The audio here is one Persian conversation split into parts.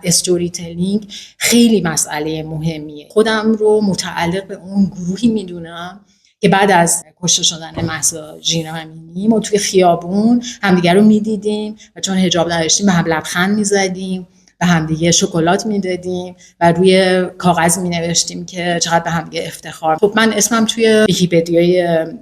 استوری تلینگ خیلی مسئله مهمیه. خودم رو متعلق به اون گروهی میدونم که بعد از کشته شدن مهسا ژینا امینی ما توی خیابون همدیگه رو میدیدیم و چون حجاب نداشتیم به هم لبخند میزدیم، به همدیگه شکلات میدادیم و روی کاغذ مینوشتیم که چقدر به همدیگه افتخار. خب من اسمم توی ویکی‌پدیای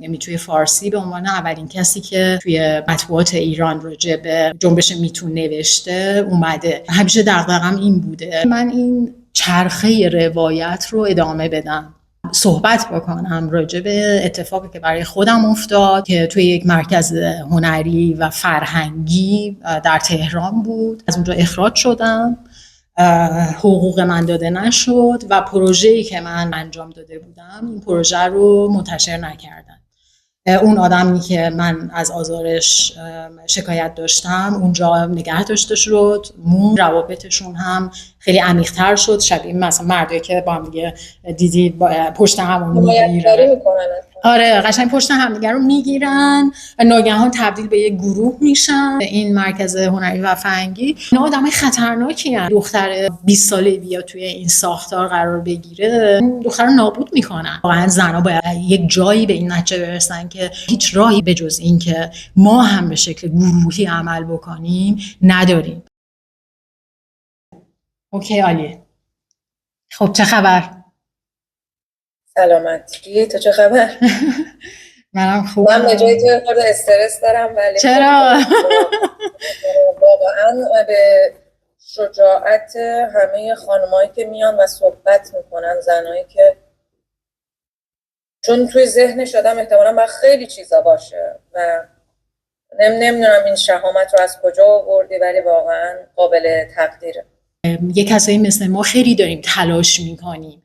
یعنی توی فارسی به عنوان اولین کسی که توی مطبوعات ایران راجع به جنبش میتون نوشته اومده. همیشه دغدغه‌م این بوده من این چرخه روایت رو ادامه بدم، صحبت بکنم راجع به اتفاقی که برای خودم افتاد که توی یک مرکز هنری و فرهنگی در تهران بود. از اونجا اخراج شدم، حقوق من داده نشد و پروژه‌ای که من انجام داده بودم این پروژه رو منتشر نکردن. اون آدمی که من از آزارش شکایت داشتم اونجا نگه داشته شد، روابطشون هم خیلی عمیق‌تر شد، شبیه مثلا مردایی که با هم دیگه دیدید پشت همون میگیرن. آره قشنگ پشت هم دیگه رو میگیرن و ناگهان تبدیل به یک گروه میشن. این مرکز هنری و فرهنگی اینا آدمای خطرناکی ان. دختر 20 ساله بیا توی این ساختار قرار بگیره، دختر رو نابود میکنن. واقعا زنا باید یک جایی به این نتیجه برسن که هیچ راهی به جز این که ما هم به شکل گروهی عمل بکنیم نداریم. اوکی عالیه. خب چه خبر؟ سلامتی، تو چه خبر؟ منم خوبم. من جای تو خورده استرس دارم ولی چرا؟ واقعا به شجاعت همه خانمایی که میان و صحبت میکنن، زنایی که چون توی ذهنش آدم احتمالاً باید خیلی چیزا باشه و نمیدونم این شهامت رو از کجا آوردی ولی واقعا قابل تقدیره. یه کسایی مثل ما خیلی داریم تلاش میکنیم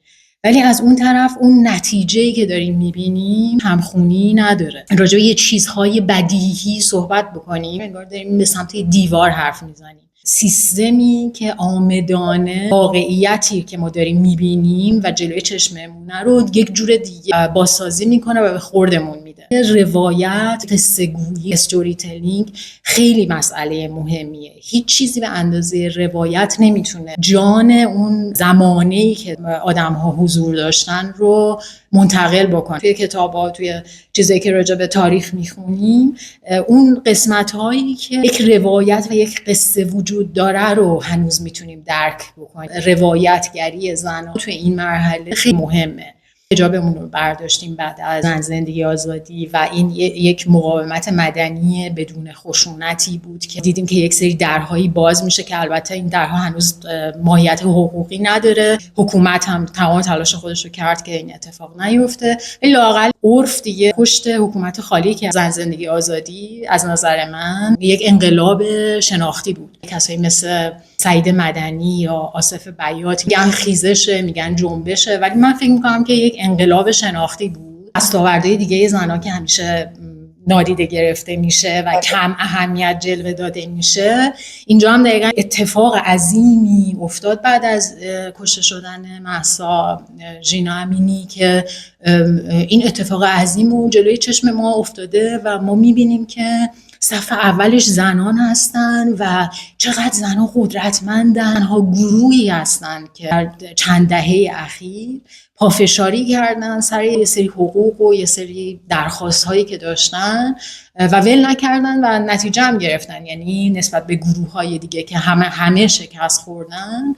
ولی از اون طرف اون نتیجه‌ای که داریم میبینیم همخونی نداره. راجع به یه چیزهای بدیهی صحبت بکنیم انگار داریم به سمت دیوار حرف میزنیم. سیستمی که آمدانه واقعیتی که ما داریم میبینیم و جلوی چشممونه رو یک جور دیگه بازسازی میکنه و به خوردمون میده. روایت، قصه‌گویی، استوری تلینگ خیلی مسئله مهمیه. هیچ چیزی به اندازه روایت نمیتونه جان اون زمانه‌ای که آدم‌ها حضور داشتن رو منتقل بکنه. توی کتاب‌ها، توی چیزایی که راجع به تاریخ میخونیم، اون قسمت‌هایی که یک روایت و یک قصه وجود داره رو هنوز میتونیم درک بکنیم. روایتگری زنان توی این مرحله خیلی مهمه. حجابمون رو برداشتیم بعد از زن زندگی آزادی و این یک مقاومت مدنی بدون خشونتی بود که دیدیم که یک سری درهایی باز میشه که البته این درها هنوز ماهیت حقوقی نداره. حکومت هم تمام تلاش خودش رو کرد که این اتفاق نیفته. لااقل عرف دیگه پشت حکومت خالی که زن زندگی آزادی از نظر من یک انقلاب شناختی بود. کسایی مثل سعید مدنی یا آصف بیات میگن خیزشه، میگن جنبشه، ولی من فکر میکنم که یک انقلاب شناختی بود. دستاوردهای دیگه زنان که همیشه نادیده گرفته میشه و کم اهمیت جلوه داده میشه، اینجا هم دقیقا اتفاق عظیمی افتاد بعد از کشته شدن مهسا ژینا امینی که این اتفاق عظیم و جلوی چشم ما افتاده و ما میبینیم که صف اولش زنان هستن و چقدر زنان قدرتمندن. ها گروهی هستن که در چند دهه اخیر پافشاری کردن سر یه سری حقوق و یه سری درخواست هایی که داشتن و ول نکردن و نتیجه هم گرفتن. یعنی نسبت به گروه های دیگه که همه شکست خوردن،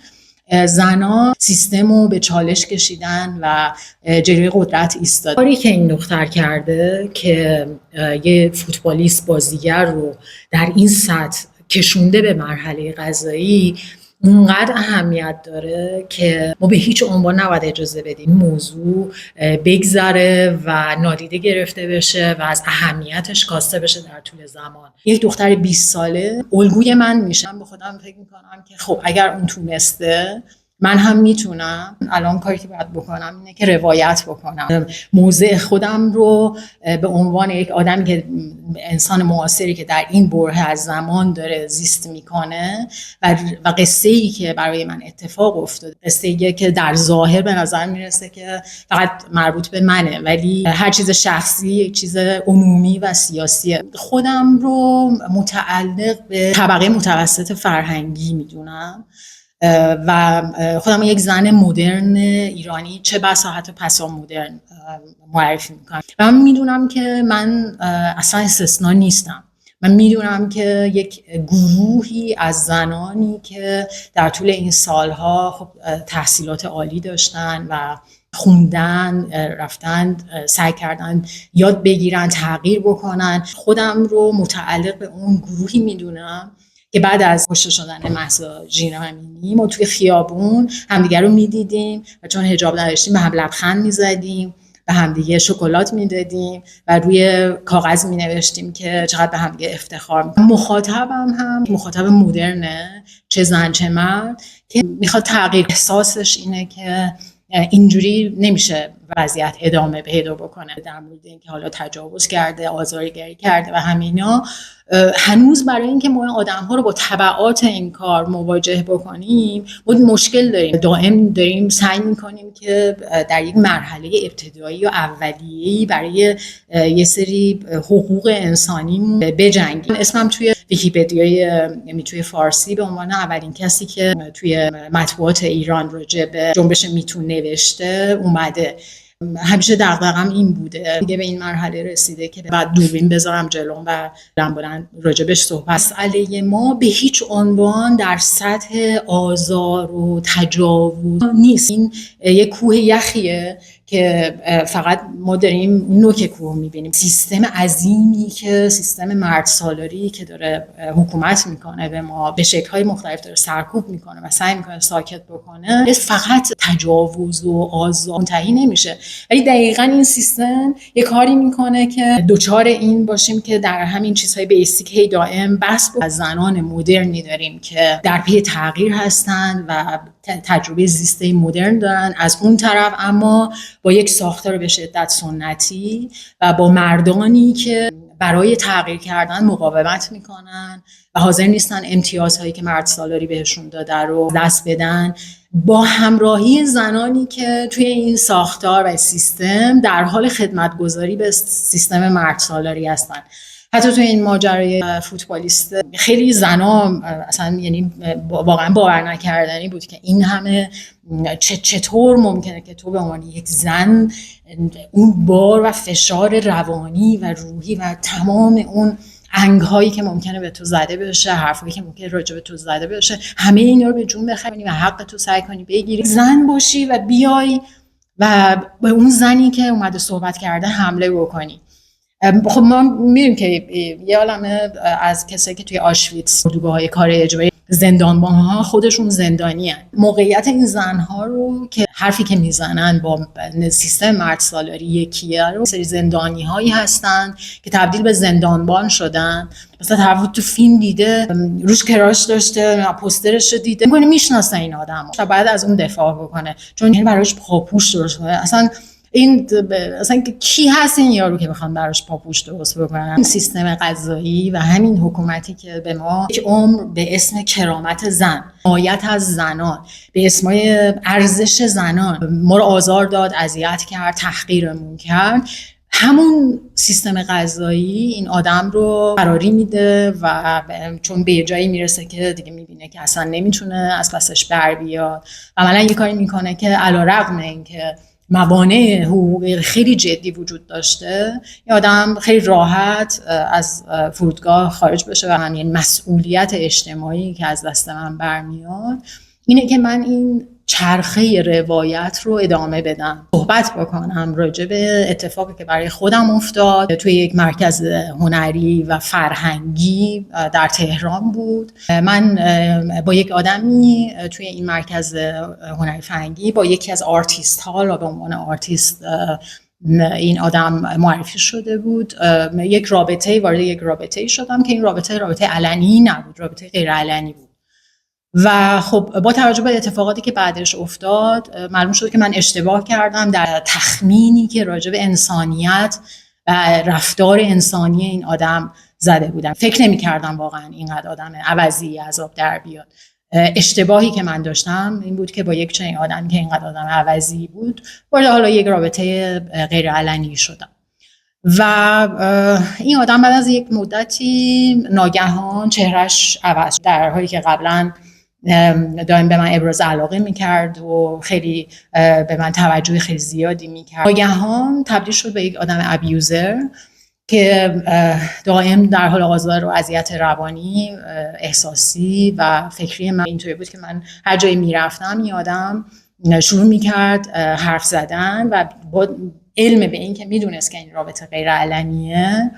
زنا سیستم رو به چالش کشیدن و جلوی قدرت ایستادن. کاری که این دختر کرده که یه فوتبالیست بازیگر رو در این سطح کشونده به مرحله قضایی اونقدر اهمیت داره که ما به هیچ عنوان نباید اجازه بدیم موضوع بگذره و نادیده گرفته بشه و از اهمیتش کاسته بشه در طول زمان. یک دختر 20 ساله الگوی من میشه. من به خودم فکر میکنم که خب اگر اون تونسته من هم میتونم. الان کاری که باید بکنم اینه که روایت بکنم، موضع خودم رو به عنوان یک آدمی که انسان معاصری که در این بره از زمان داره زیست میکنه و قصه‌ای که برای من اتفاق افتاده، قصه‌ای که در ظاهر به نظر میرسه که فقط مربوط به منه ولی هر چیز شخصی یک چیز عمومی و سیاسیه. خودم رو متعلق به طبقه متوسط فرهنگی میدونم و خودم یک زن مدرن ایرانی چه بسا حتی پسا مدرن معرفی میکنم و من میدونم که من اصلا استثنا نیستم. من میدونم که یک گروهی از زنانی که در طول این سالها خب تحصیلات عالی داشتن و خوندن، رفتن، سعی کردن یاد بگیرن، تغییر بکنن، خودم رو متعلق به اون گروهی میدونم که بعد از کشته شدن مهسا ژینا امینی ما توی خیابون همدیگه رو میدیدیم و چون حجاب نداشتیم به هم لبخند میزدیم، به همدیگه شکلات میدادیم و روی کاغذ مینوشتیم که چقدر به همدیگه افتخار میکنیم. مخاطبم هم مخاطب مدرنه، چه زن چه مرد، که میخواد تغییر. احساسش اینه که اینجوری نمیشه وضعیت ادامه پیدا بکنه در مورد اینکه حالا تجاوز کرده، آزارگری کرده و همینا. هنوز برای اینکه ما آدم‌ها رو با تبعات این کار مواجه بکنیم مشکل داریم. دائم داریم سعی می‌کنیم که در یک مرحله ابتدایی و اولیه‌ای برای یه سری حقوق انسانی بجنگیم. اسمم توی ویکی‌پدیای توی فارسی به عنوان اولین کسی که توی مطبوعات ایران راجع به جنبش میتون نوشته اومده. همیشه دغدغه‌ام این بوده، دیگه به این مرحله رسیده که بعد دوربین بذارم جلوم و بلند راجبش صحبت. مسئله ما به هیچ عنوان در سطح آزار و تجاوز نیست. این یک کوه یخیه که فقط ما داریم نوک کوه میبینیم. سیستم عظیمی که سیستم مرد سالاری که داره حکومت میکنه به ما به شکل‌های مختلف داره سرکوب میکنه و سعی میکنه ساکت بکنه، فقط تجاوز و آزار منتهی نمیشه. ولی دقیقاً این سیستم یه کاری میکنه که دوچار این باشیم که در همین چیزهای بیسیک هی دائم بس از زنان مدرنی داریم که در پی تغییر هستن و تجربه زیسته مدرن دارن، از اون طرف اما با یک ساختار به شدت سنتی و با مردانی که برای تغییر کردن مقاومت میکنن و حاضر نیستن امتیازهایی که مرد سالاری بهشون داده رو دست بدن، با همراهی زنانی که توی این ساختار و سیستم در حال خدمتگزاری به سیستم مرد سالاری هستن. حتی تو این ماجرای فوتبالیست خیلی زنا اصلا یعنی واقعا باور نکردنی بود که این همه چطور ممکنه که تو به عنوان یک زن اون بار و فشار روانی و روحی و تمام اون انگ‌هایی که ممکنه به تو زده بشه، حرفایی که ممکنه راجع به تو زده بشه، همه اینا رو به جون بخری و حق تو سعی کنی بگیری، زن باشی و بیای و به اون زنی که اومده صحبت کرده حمله بکنی. خب ما می‌بینیم که یه عالمه از کسایی که توی آشویتس اردوگاه‌های کار اجباری زندانبان‌ها خودشون زندانی‌ان. موقعیت این زن‌ها رو که حرفی که میزنن با سیستم مرد سالاری یکیه رو، سری زندانی‌هایی هستن که تبدیل به زندانبان شدن. مثلا طرف تو فیلم دیده، روش کراش داشته، پوسترش رو دیده، می‌کنه میشناسه این آدمو و بعد از اون دفاع بکنه چون این براش پاپوش درست کنه. اصلا کی هست این یارو که بخوان براش پاپوش درست بکنن؟ این سیستم قضایی و همین حکومتی که به ما یک عمر به اسم کرامت زن، حمایت از زنان، به اسم ارزش زنان ما رو آزار داد، اذیت کرد، تحقیرمون کرد، همون سیستم قضایی این آدم رو فراری میده و چون به جایی میرسه که دیگه میبینه که اصلا نمیتونه از پسش بر بیاد و عملا یه کاری میکنه که علیرغم اینکه موانع حقوقی خیلی جدی وجود داشته، این آدم خیلی راحت از فرودگاه خارج بشه و همین مسئولیت اجتماعی که از دست من برمیاد اینه که من این چرخه روایت رو ادامه بدم، صحبت بکنم راجع به اتفاقی که برای خودم افتاد توی یک مرکز هنری و فرهنگی در تهران بود. من با یک آدمی توی این مرکز هنری فرهنگی با یکی از آرتیست ها به عنوان آرتیست این آدم معرفی شده بود. یک رابطه وارد یک رابطه شدم که این رابطه علنی نبود، رابطه غیر علنی بود و خب با توجه به اتفاقاتی که بعدش افتاد معلوم شد که من اشتباه کردم در تخمینی که راجع به انسانیت و رفتار انسانی این آدم زده بودم. فکر نمی کردم واقعا اینقدر آدم عوضی عذاب در بیاد. اشتباهی که من داشتم این بود که با یک چنین آدمی که اینقدر آدم عوضی بود وارد حالا یک رابطه غیر علنی شدم و این آدم بعد از یک مدتی ناگهان چهرش عوض شد، در حالی که قبلا دائم به من ابراز علاقه میکرد و خیلی به من توجه خیلی زیادی میکرد. ناگهان تبدیل شد به یک آدم ابیوزر که دائم در حال آزار و اذیت روانی، احساسی و فکری من اینطوری بود که من هر جایی میرفتم این آدم شروع میکرد حرف زدن و با علم به این که میدونست که این رابطه غیر علنیه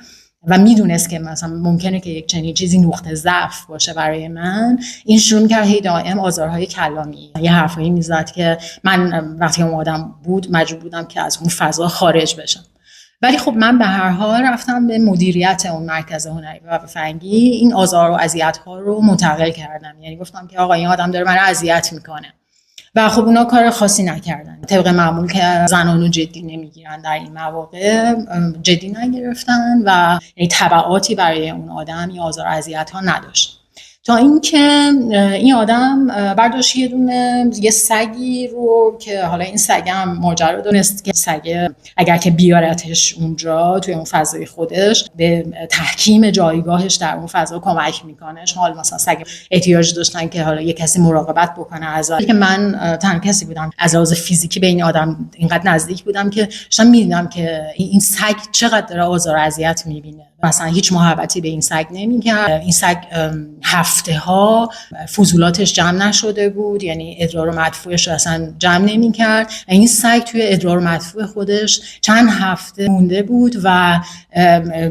و میدونست که مثلا ممکنه که یک چنین چیزی نقطه ضعف باشه برای من، این شروع میکرد هی دائم آزارهای کلامی، یه حرفایی میزد که من وقتی اون آدم بود مجبور بودم که از اون فضا خارج بشم. ولی خب من به هر حال رفتم به مدیریت اون مرکز هنری و فرهنگی، این آزار و اذیت‌ها رو منتقل کردم. یعنی گفتم که آقا این آدم داره من اذیت میکنه و خب اونا کار خاصی نکردن. طبق معمول که زنانو جدی نمیگیرن در این مواقع جدی نگرفتن و یعنی تبعاتی برای اون آدم یا آزار و اذیت‌ها نداشت. تا اینکه این آدم برداشت یه سگی رو که حالا این سگ هم ماجرا دونست که سگ اگر که بیارتش اونجا توی اون فضای خودش به تحکیم جایگاهش در اون فضا کمک میکنه. حالا مثلا سگ احتیاج داشتن که حالا یه کسی مراقبت بکنه ازش، که من تنها کسی بودم از لحاظ فیزیکی به این آدم اینقدر نزدیک بودم که داشتم میدیدم که این سگ چقدر داره آزار و اذیت میبینه. مثلا هیچ محبتی به این سگ نمی‌کرد. این سگ هفته ها فضولاتش جمع نشده بود، یعنی ادرار و مدفوعش رو اصلا جمع نمی‌کرد. این سگ توی ادرار و مدفوع خودش چند هفته مونده بود و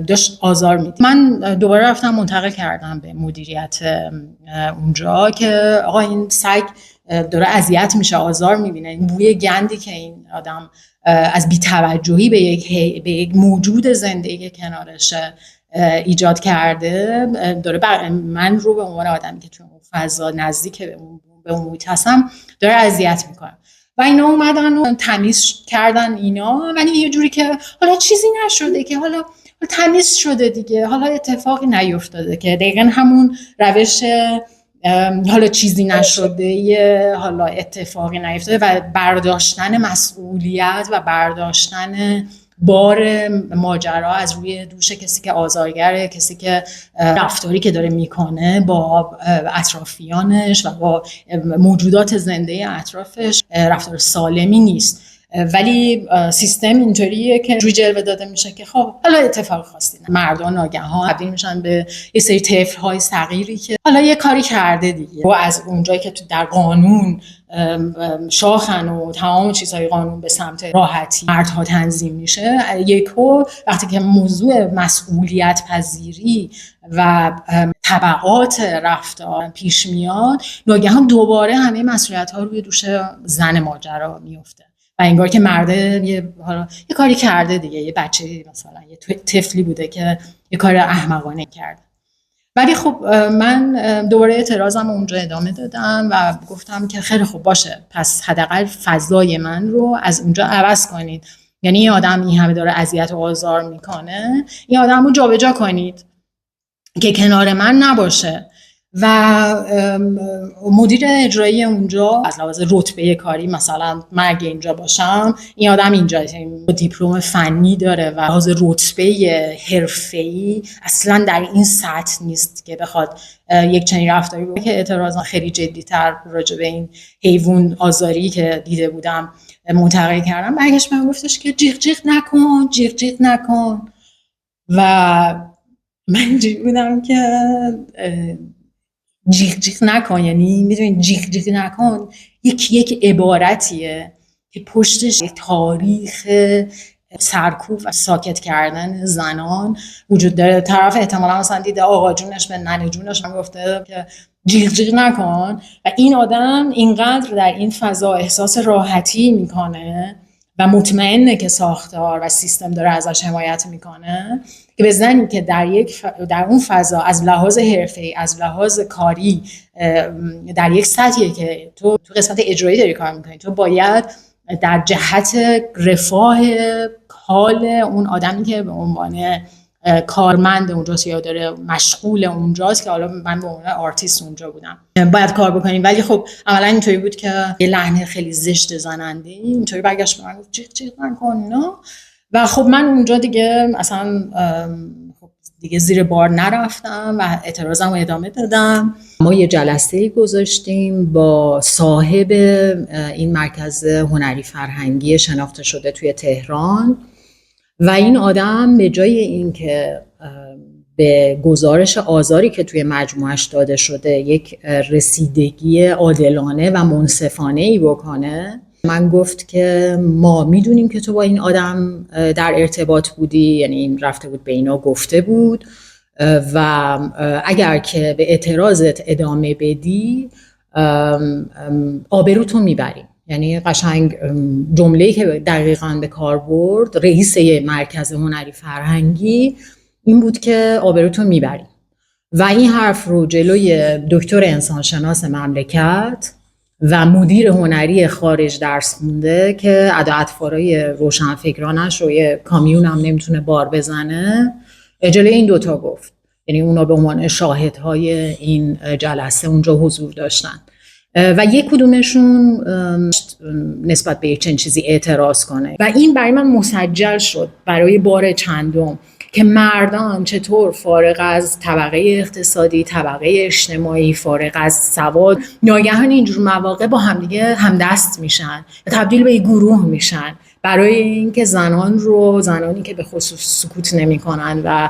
داشت آزار می‌دید. من دوباره رفتم منتقل کردم به مدیریت اونجا که آقا این سگ داره اذیت میشه، آزار می‌بینه. این بوی گندی که این آدم از بی‌توجهی به یک موجود زنده که کنارش ایجاد کرده داره من رو به عنوان آدمی که تو اون فضا نزدیک به اون محیط هستم داره اذیت میکنه. و اینا اومدن و تمیز کردن اینا، ولی یه جوری که حالا چیزی نشده، که حالا تمیز شده دیگه، حالا اتفاقی نیفتاده، که دقیقاً همون روش حالا چیزی نشده، حالا اتفاقی نیفتاده و برداشتن مسئولیت و برداشتن بار ماجرا از روی دوش کسی که آزارگره، کسی که رفتاری که داره میکنه با اطرافیانش و با موجودات زنده اطرافش رفتار سالمی نیست. ولی سیستم اینطوریه که روی جلوه داده میشه که خب حالا اتفاق خاصی نه، مردان ناگهان تبدیل میشن به یه سری طفل‌های صغیری که حالا یه کاری کرده دیگه، و از اونجایی که تو در قانون شاخن و تمام چیزهای قانون به سمت راحتی مردها تنظیم میشه، یکو وقتی که موضوع مسئولیت پذیری و تبعات رفتار پیش میاد، ناگهان دوباره همه مسئولیت ها روی دوش زن ماجرا میفته و انگار که مرده یه کاری کرده دیگه، یه بچه مثلا یه طفلی بوده که یه کار احمقانه کرده. ولی خب من دوباره اعتراضم اونجا ادامه دادم و گفتم که خیلی خوب باشه، پس حداقل فضای من رو از اونجا عوض کنید. یعنی این آدم این همه داره اذیت و آزار میکنه، این آدم رو جابجا کنید که کنار من نباشه. و مدیر اجرایی اونجا از لحاظ رتبه کاری، مثلا من اگه اینجا باشم، این آدم اینجا دیپلم فنی داره و لحاظ رتبه حرفه‌ای اصلا در این سطح نیست که بخواد یک چنین رفتاری رو، که اعتراضا خیلی جدی‌تر راجع به این حیوان آزاری که دیده بودم منتقل کردم. برگشت من گفتش که جیغ جیغ نکن، جیغ جیغ نکن. و من اینجوری بودم که جیغ جیغ نکن، یعنی میدونید جیغ جیغ نکن یک عبارتیه که پشتش تاریخ سرکوب و ساکت کردن زنان وجود داره. طرف احتمالا مثلا دیده آقا جونش به ننه جونش هم گفته که جیغ جیغ نکن، و این آدم اینقدر در این فضا احساس راحتی میکنه و مطمئنه که ساختار و سیستم داره ازش حمایت میکنه که به زنی که در اون فضا از لحاظ حرفه‌ای، از لحاظ کاری، در یک سطحی که تو قسمت اجرایی داری کار میکنی، تو باید در جهت رفاه حال اون آدمی که به عنوان کارمند اونجاست یا داره مشغول اونجاست، که حالا من به عنوان آرتیست اونجا بودم، باید کار بکنیم. ولی خب عملا اینطوری بود که یه لحن خیلی زشت زننده اینطوری برگشت به من گفت جیغ جیغ نکن. و خب من اونجا دیگه اصلا خب دیگه زیر بار نرفتم و اعتراضم رو ادامه دادم. ما یه جلسه گذاشتیم با صاحب این مرکز هنری فرهنگی شناخته شده توی تهران و این آدم به جای اینکه به گزارش آزاری که توی مجموعش داده شده یک رسیدگی عادلانه و منصفانه‌ای بکنه، من گفت که ما میدونیم که تو با این آدم در ارتباط بودی، یعنی این رفته بود به اینا گفته بود و اگر که به اعتراضت ادامه بدی آبروتو میبریم. یعنی قشنگ جمله‌ای که دقیقاً به کار برد رئیس مرکز هنری فرهنگی این بود که آبروتو میبریم و این حرف رو جلوی دکتر انسانشناس مملکت و مدیر هنری خارج درس خونده که اطفالای روشنفکرانش رو یه کامیون هم نمیتونه بار بزنه، جلوی این دوتا گفت. یعنی اونا به عنوان شاهدهای این جلسه اونجا حضور داشتن و یک کدومشون نسبت به یک چنین چیزی اعتراض کنه و این برای من مسجل شد برای بار چندم که مردان چطور فارغ از طبقه اقتصادی، طبقه اجتماعی، فارغ از سواد، ناگهان اینجور مواقع با همدیگه همدست میشن و تبدیل به یک گروه میشن برای اینکه زنانی که به خصوص سکوت نمیکنن و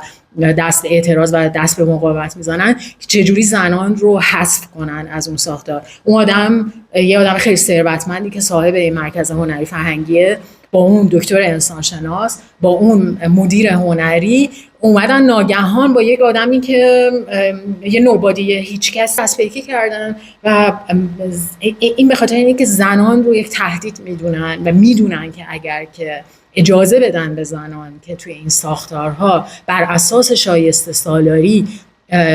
دست اعتراض و دست به مقاومت میزنن چجوری زنان رو حذف کنن از اون ساختار. اون آدم یه آدم خیلی ثروتمندی که صاحب این مرکز هنری فرهنگیه با اون دکتر انسانشناس با اون مدیر هنری اومدن ناگهان با یک آدمی که یه نوبادی هیچ کس تصفیه کردن و این به خاطر اینه که زنان رو یک تهدید میدونن و میدونن که اگر که اجازه بدن به زنان که توی این ساختارها بر اساس شایسته سالاری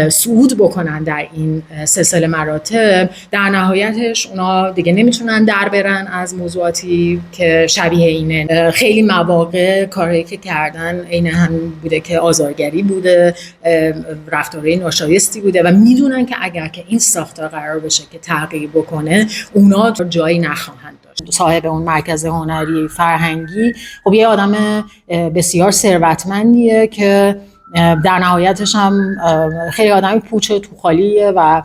صعود بکنن در این سلسله مراتب، در نهایتش اونا دیگه نمیتونن در برن از موضوعاتی که شبیه اینه. خیلی مواقع کارهایی که کردن عین هم بوده که آزارگری بوده، رفتارهای ناشایستی بوده و میدونن که اگر که این ساختار قرار بشه که تغییر بکنه اونا جایی نخواهند داشت. صاحب اون مرکز هنری فرهنگی خب یه آدم بسیار ثروتمندیه که در نهایتش هم خیلی آدمی پوچه تو خالیه و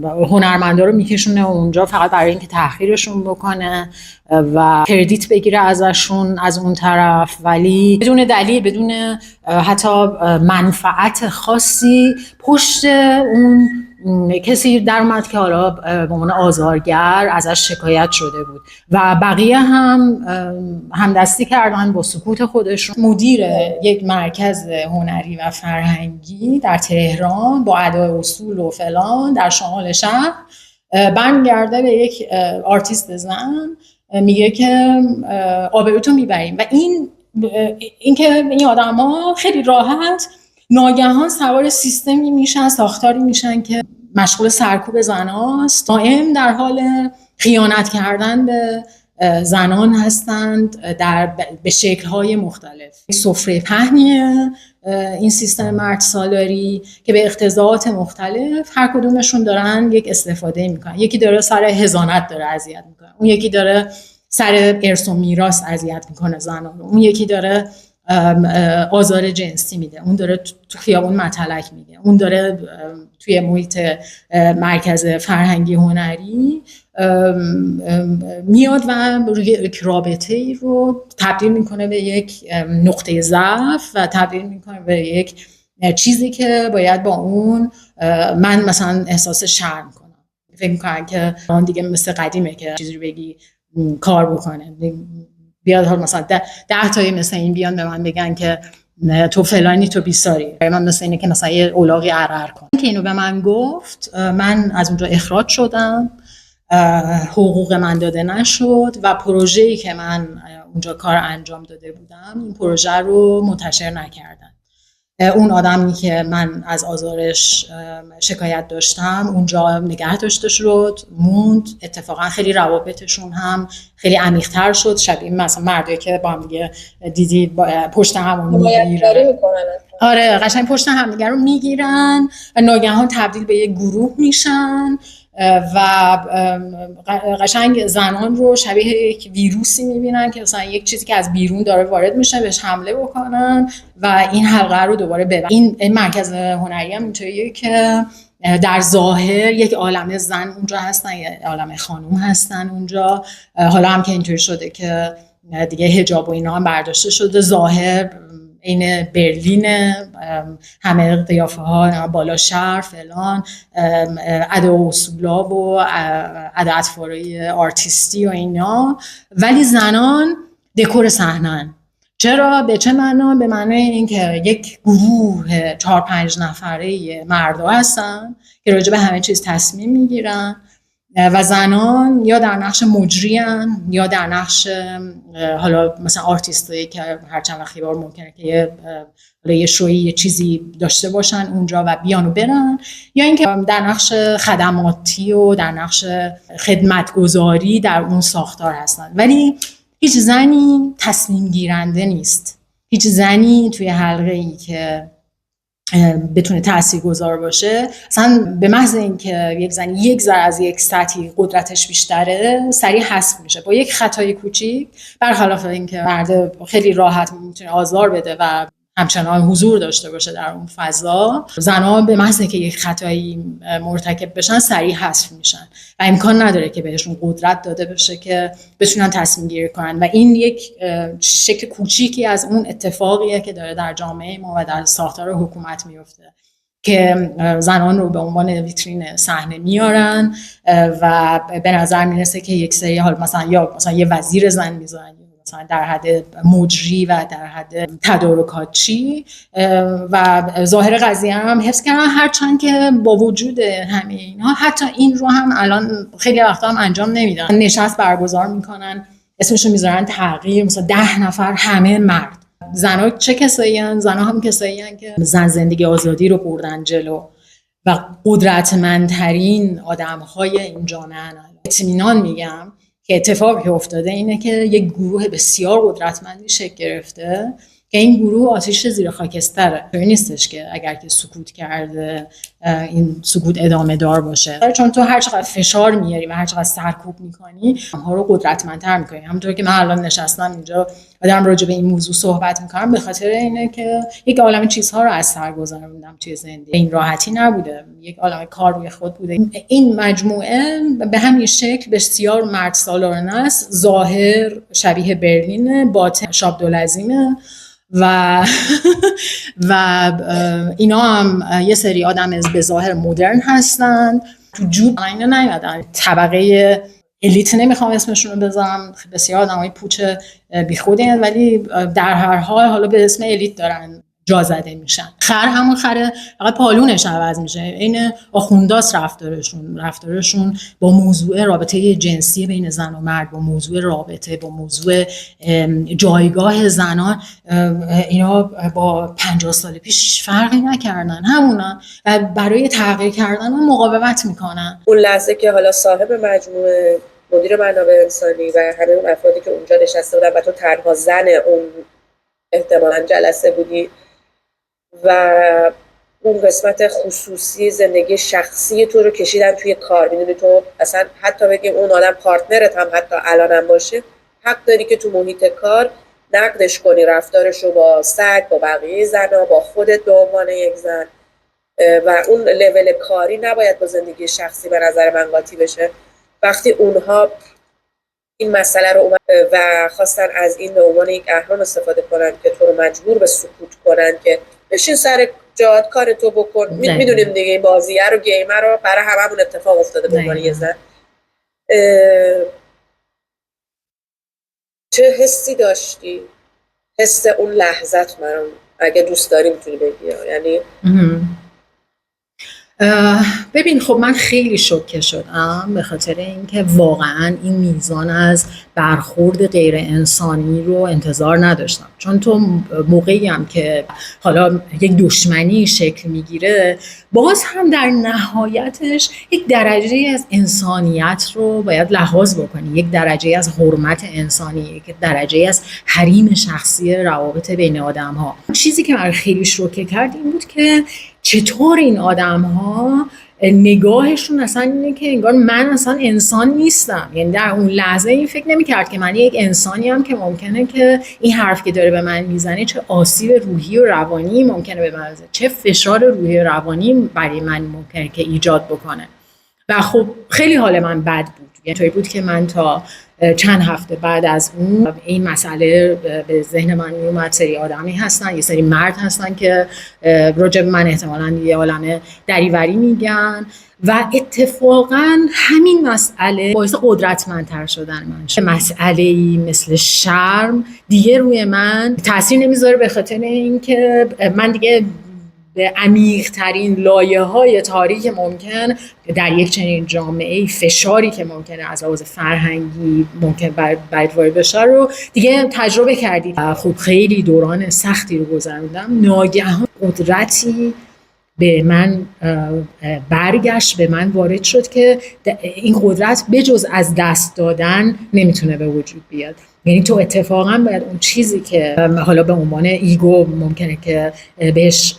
هنرمندا رو میکشونه اونجا فقط برای اینکه تحقیرشون بکنه و کردیت بگیره ازشون از اون طرف، ولی بدون دلیل، بدون حتی منفعت خاصی پشت اون کسی در اومد که حالا به عنوان آزارگر ازش شکایت شده بود و بقیه هم همدستی کردن با سکوت خودشون. مدیر یک مرکز هنری و فرهنگی در تهران با ادای اصول و فلان در شمال شهر برمیگرده به یک آرتیست زن میگه که آبروتو میبریم و این که این آدما خیلی راحت ناگهان سوار سیستمی میشن، ساختاری میشن که مشغول سرکوب زناست، دائم در حال خیانت کردن به زنان هستند به شکل‌های مختلف. سفره پهنیه این سیستم مرد سالاری که به اقتضاعات مختلف هر کدومشون دارن یک استفاده میکنن. یکی داره سر حضانت داره اذیت میکنه، اون یکی داره سر ارث و میراث اذیت میکنه زنان، اون یکی داره آزار جنسی میده، اون داره تو خیابون متلک میده، اون داره توی محیط مرکز فرهنگی هنری میاد و یک رابطه رو تبدیل میکنه به یک نقطه ضعف و تبدیل میکنه به یک چیزی که باید با اون من مثلا احساس شرم کنم. فکر میکنم که اون دیگه مثل قدیمه که چیزی رو بگی کار بکنه، بیاد حال مثلا 10 تایی مثل این بیان به من بگن که تو فلانی تو بیساری، من مثل اینه که مثلا یه اولاغی عرعر کنم. که اینو به من گفت من از اونجا اخراج شدم، حقوق من داده نشد و پروژه‌ای که من اونجا کار انجام داده بودم این پروژه رو منتشر نکردن. اون آدمی که من از آزارش شکایت داشتم اونجا نگه داشته شد، موند. اتفاقا خیلی روابطشون هم خیلی عمیق‌تر شد، شبیه مثلا مردی که با هم دیگه دیدی پشت همون میگیرن. آره قشنگ پشت هم دیگه رو میگیرن و ناگهان تبدیل به یک گروه میشن و قشنگ زنان رو شبیه یک ویروسی میبینن که مثلا یک چیزی که از بیرون داره وارد میشه بهش حمله بکنن و این حلقه رو دوباره ببرن. این مرکز هنری هم اینطوریه که در ظاهر یک عالمه زن اونجا هستن، یک عالمه خانوم هستن اونجا. حالا هم که اینطوری شده که دیگه حجاب و اینا هم برداشته شده، ظاهر این برلین، همه قیافه ها بالا شرف فلان، ادا و اصولا و ادا اطفاره آرتیستی و اینا، ولی زنان دکور صحنه‌ان. چرا؟ به چه معنا؟ به معنای اینکه یک گروه 4-5 نفره مردا هستن که راجع به همه چیز تصمیم میگیرن و زنان یا در نقش مجریان یا در نقش حالا مثلا آرتیستایی که هر چند وقتی بار ممکنه که یه شوی یه چیزی داشته باشن اونجا و بیان و برن، یا اینکه در نقش خدماتی و در نقش خدمتگزاری در اون ساختار هستن. ولی هیچ زنی تصمیم گیرنده نیست، هیچ زنی توی حلقه ای که بتونه تاثیرگذار باشه. اصلا به محض اینکه یک زن یک ذره از یک سطحی قدرتش بیشتره سریع حذف میشه با یک خطای کوچیک، برخلاف اینکه مرد خیلی راحت میتونه آزار بده و همچنان حضور داشته باشه در اون فضا. زنها به محض اینکه یک خطایی مرتکب بشن سریع حذف میشن و امکان نداره که بهشون قدرت داده بشه که بتونن تصمیم گیری کنن و این یک شکل کوچیکی از اون اتفاقیه که داره در جامعه ما و در ساختار حکومت میفته که زنان رو به عنوان ویترین صحنه میارن و به نظر میرسه که یک سری حال مثلا یه وزیر زن میذارن مثلا در حد مجری و در حد تدارکاتچی و ظاهر قضیه هم حفظ کردن، هرچند که با وجود همه اینها حتی این رو هم الان خیلی وقتا هم انجام نمیدن. نشست برگزار میکنن، اسمشو میذارن تغییر، مثلا 10 نفر همه مرد. زنها چه کسایی هستن؟ زنها هم کسایی هستن که زن زندگی آزادی رو بردن جلو و قدرتمندترین آدمهای این جامعه هستن. اطمینان میگم که اتفاقی افتاده اینه که یک گروه بسیار قدرتمندی شکل گرفته که این گروه آتش زیر خاکستره. طوری نیستش که اگر که سکوت کرده این سکوت ادامه دار باشه، چون تو هر چقدر فشار میاری و هر چقدر سرکوب میکنی اونها رو قدرتمندتر میکنی. همونطور که من الان نشستم اینجا و دارم راجع به این موضوع صحبت میکنم به خاطر اینه که یک عالمه چیزها رو از سر گذروندم توی زندگی. این راحتی نبوده، یک عالمه کار روی خود بوده. این مجموعه به همین شکل بسیار مرد سالارانه است، ظاهر شبیه برلین، باطن شابدالعظیمه و اینا هم یه سری آدم به ظاهر مدرن هستن، تو جوب اینا نیادن، طبقه الیت نمیخوام اسمشون رو بذارم، بسیار آدمای پوچ بیخودی هستن ولی در هر حال حالا به اسم الیت دارن جا زده میشن. خر همون خره، فقط پالونش عوض میشه. این آخونداست رفتارشون با موضوع رابطه جنسی بین زن و مرد، با موضوع رابطه، با موضوع جایگاه زنان، اینا با 50 سال پیش فرقی نکردن، همونا و برای تغییر کردن و مقاومت میکنن. اون لحظه که حالا صاحب مجموعه، مدیر منابع انسانی و همه اون افرادی که اونجا نشسته بودن و تو تنها زن اون احتمالاً جلسه بودی و اون قسمت خصوصی زندگی شخصی تو رو کشیدن توی کار، میدونی تو اصلا حتی بگیم اون آدم پارتنرت هم حتی الانم باشه، حق داری که تو محیط کار نقدش کنی رفتارش رو با سگ، با بقیه زنها، با خودت به عنوان یک زن، و اون لول کاری نباید با زندگی شخصی به نظر من قاطی بشه. وقتی اونها این مسئله رو و خواستن از این به عنوان یک اهرام استفاده کنن که تو رو مجبور به سکوت کنن که بشین سر جات کار تو بکن، میدونیم دیگه این بازیه رو گیمر رو برای هممون اتفاق افتاده به عنوان یه زن. چه حسی داشتی؟ حس اون لحظت من اگه دوست داری میتونی بگی. یعنی ببین خب من خیلی شوکه شدم به خاطر اینکه واقعا این میزان از برخورد غیر انسانی رو انتظار نداشتم، چون تو موقعی هم که حالا یک دشمنی شکل میگیره باز هم در نهایتش یک درجه از انسانیت رو باید لحاظ بکنی، یک درجه از حرمت انسانی، یک درجه از حریم شخصی روابط بین آدم ها. چیزی که من خیلی شوکه کرد این بود که چطور این آدم ها نگاهشون اصلا اینه که انگار من اصلا انسان نیستم. یعنی در اون لحظه این فکر نمی‌کرد که من یک انسانی ام که ممکنه که این حرف که داره به من میزنه چه آسیب روحی و روانی ممکنه به من بزنه، چه فشار روحی و روانی برای من ممکنه که ایجاد بکنه. و خب خیلی حال من بد بود. یعنی طوری بود که من تا چند هفته بعد از اون این مسئله به ذهن من میومد. سری آدمی هستن، یه سری مرد هستن که راجع به من احتمالاً یه عالمه دریوری میگن و اتفاقاً همین مسئله باعث قدرتمندتر شدن من شد. مسئله‌ای مثل شرم دیگه روی من تأثیر نمیذاره، به خاطر اینکه من دیگه به عمیق‌ترین لایه‌های تاریک ممکن در یک چنین جامعه، فشاری که ممکنه از لحاظ فرهنگی ممکن باید وارد بشه رو دیگه تجربه کردید. خب خیلی دوران سختی رو گذروندم. ناگهان قدرتی به من برگشت، به من وارد شد که این قدرت بجز از دست دادن نمیتونه به وجود بیاد. یعنی تو اتفاقا باید اون چیزی که حالا به عنوان ایگو ممکنه که بهش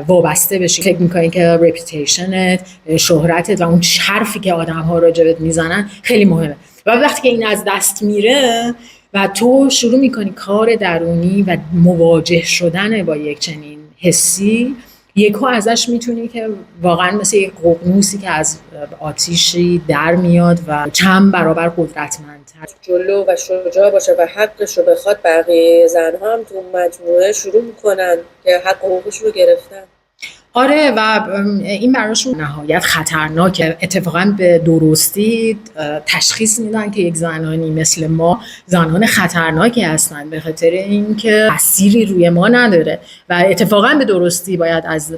وابسته بشی، فکر میکنی که رپیتیشنت، شهرتت و اون حرفی که آدم ها راجبت میزنن خیلی مهمه. و وقتی که این از دست میره و تو شروع میکنی کار درونی و مواجه شدن با یک چنین حسی، یکو ازش میتونی که واقعا مثل یک ققنوسی که از آتیشی در میاد و چند برابر قدرتمندتر جلو و شجاع باشه و حقش رو بخواد. بقیه زنها هم تو مجموعه شروع میکنن که حق حقوقش رو گرفتن. آره و این براشون نهایت خطرناکه. اتفاقا به درستی تشخیص میدن که یک زنانی مثل ما زنان خطرناکی هستن، به خاطر اینکه تأثیری روی ما نداره و اتفاقا به درستی باید از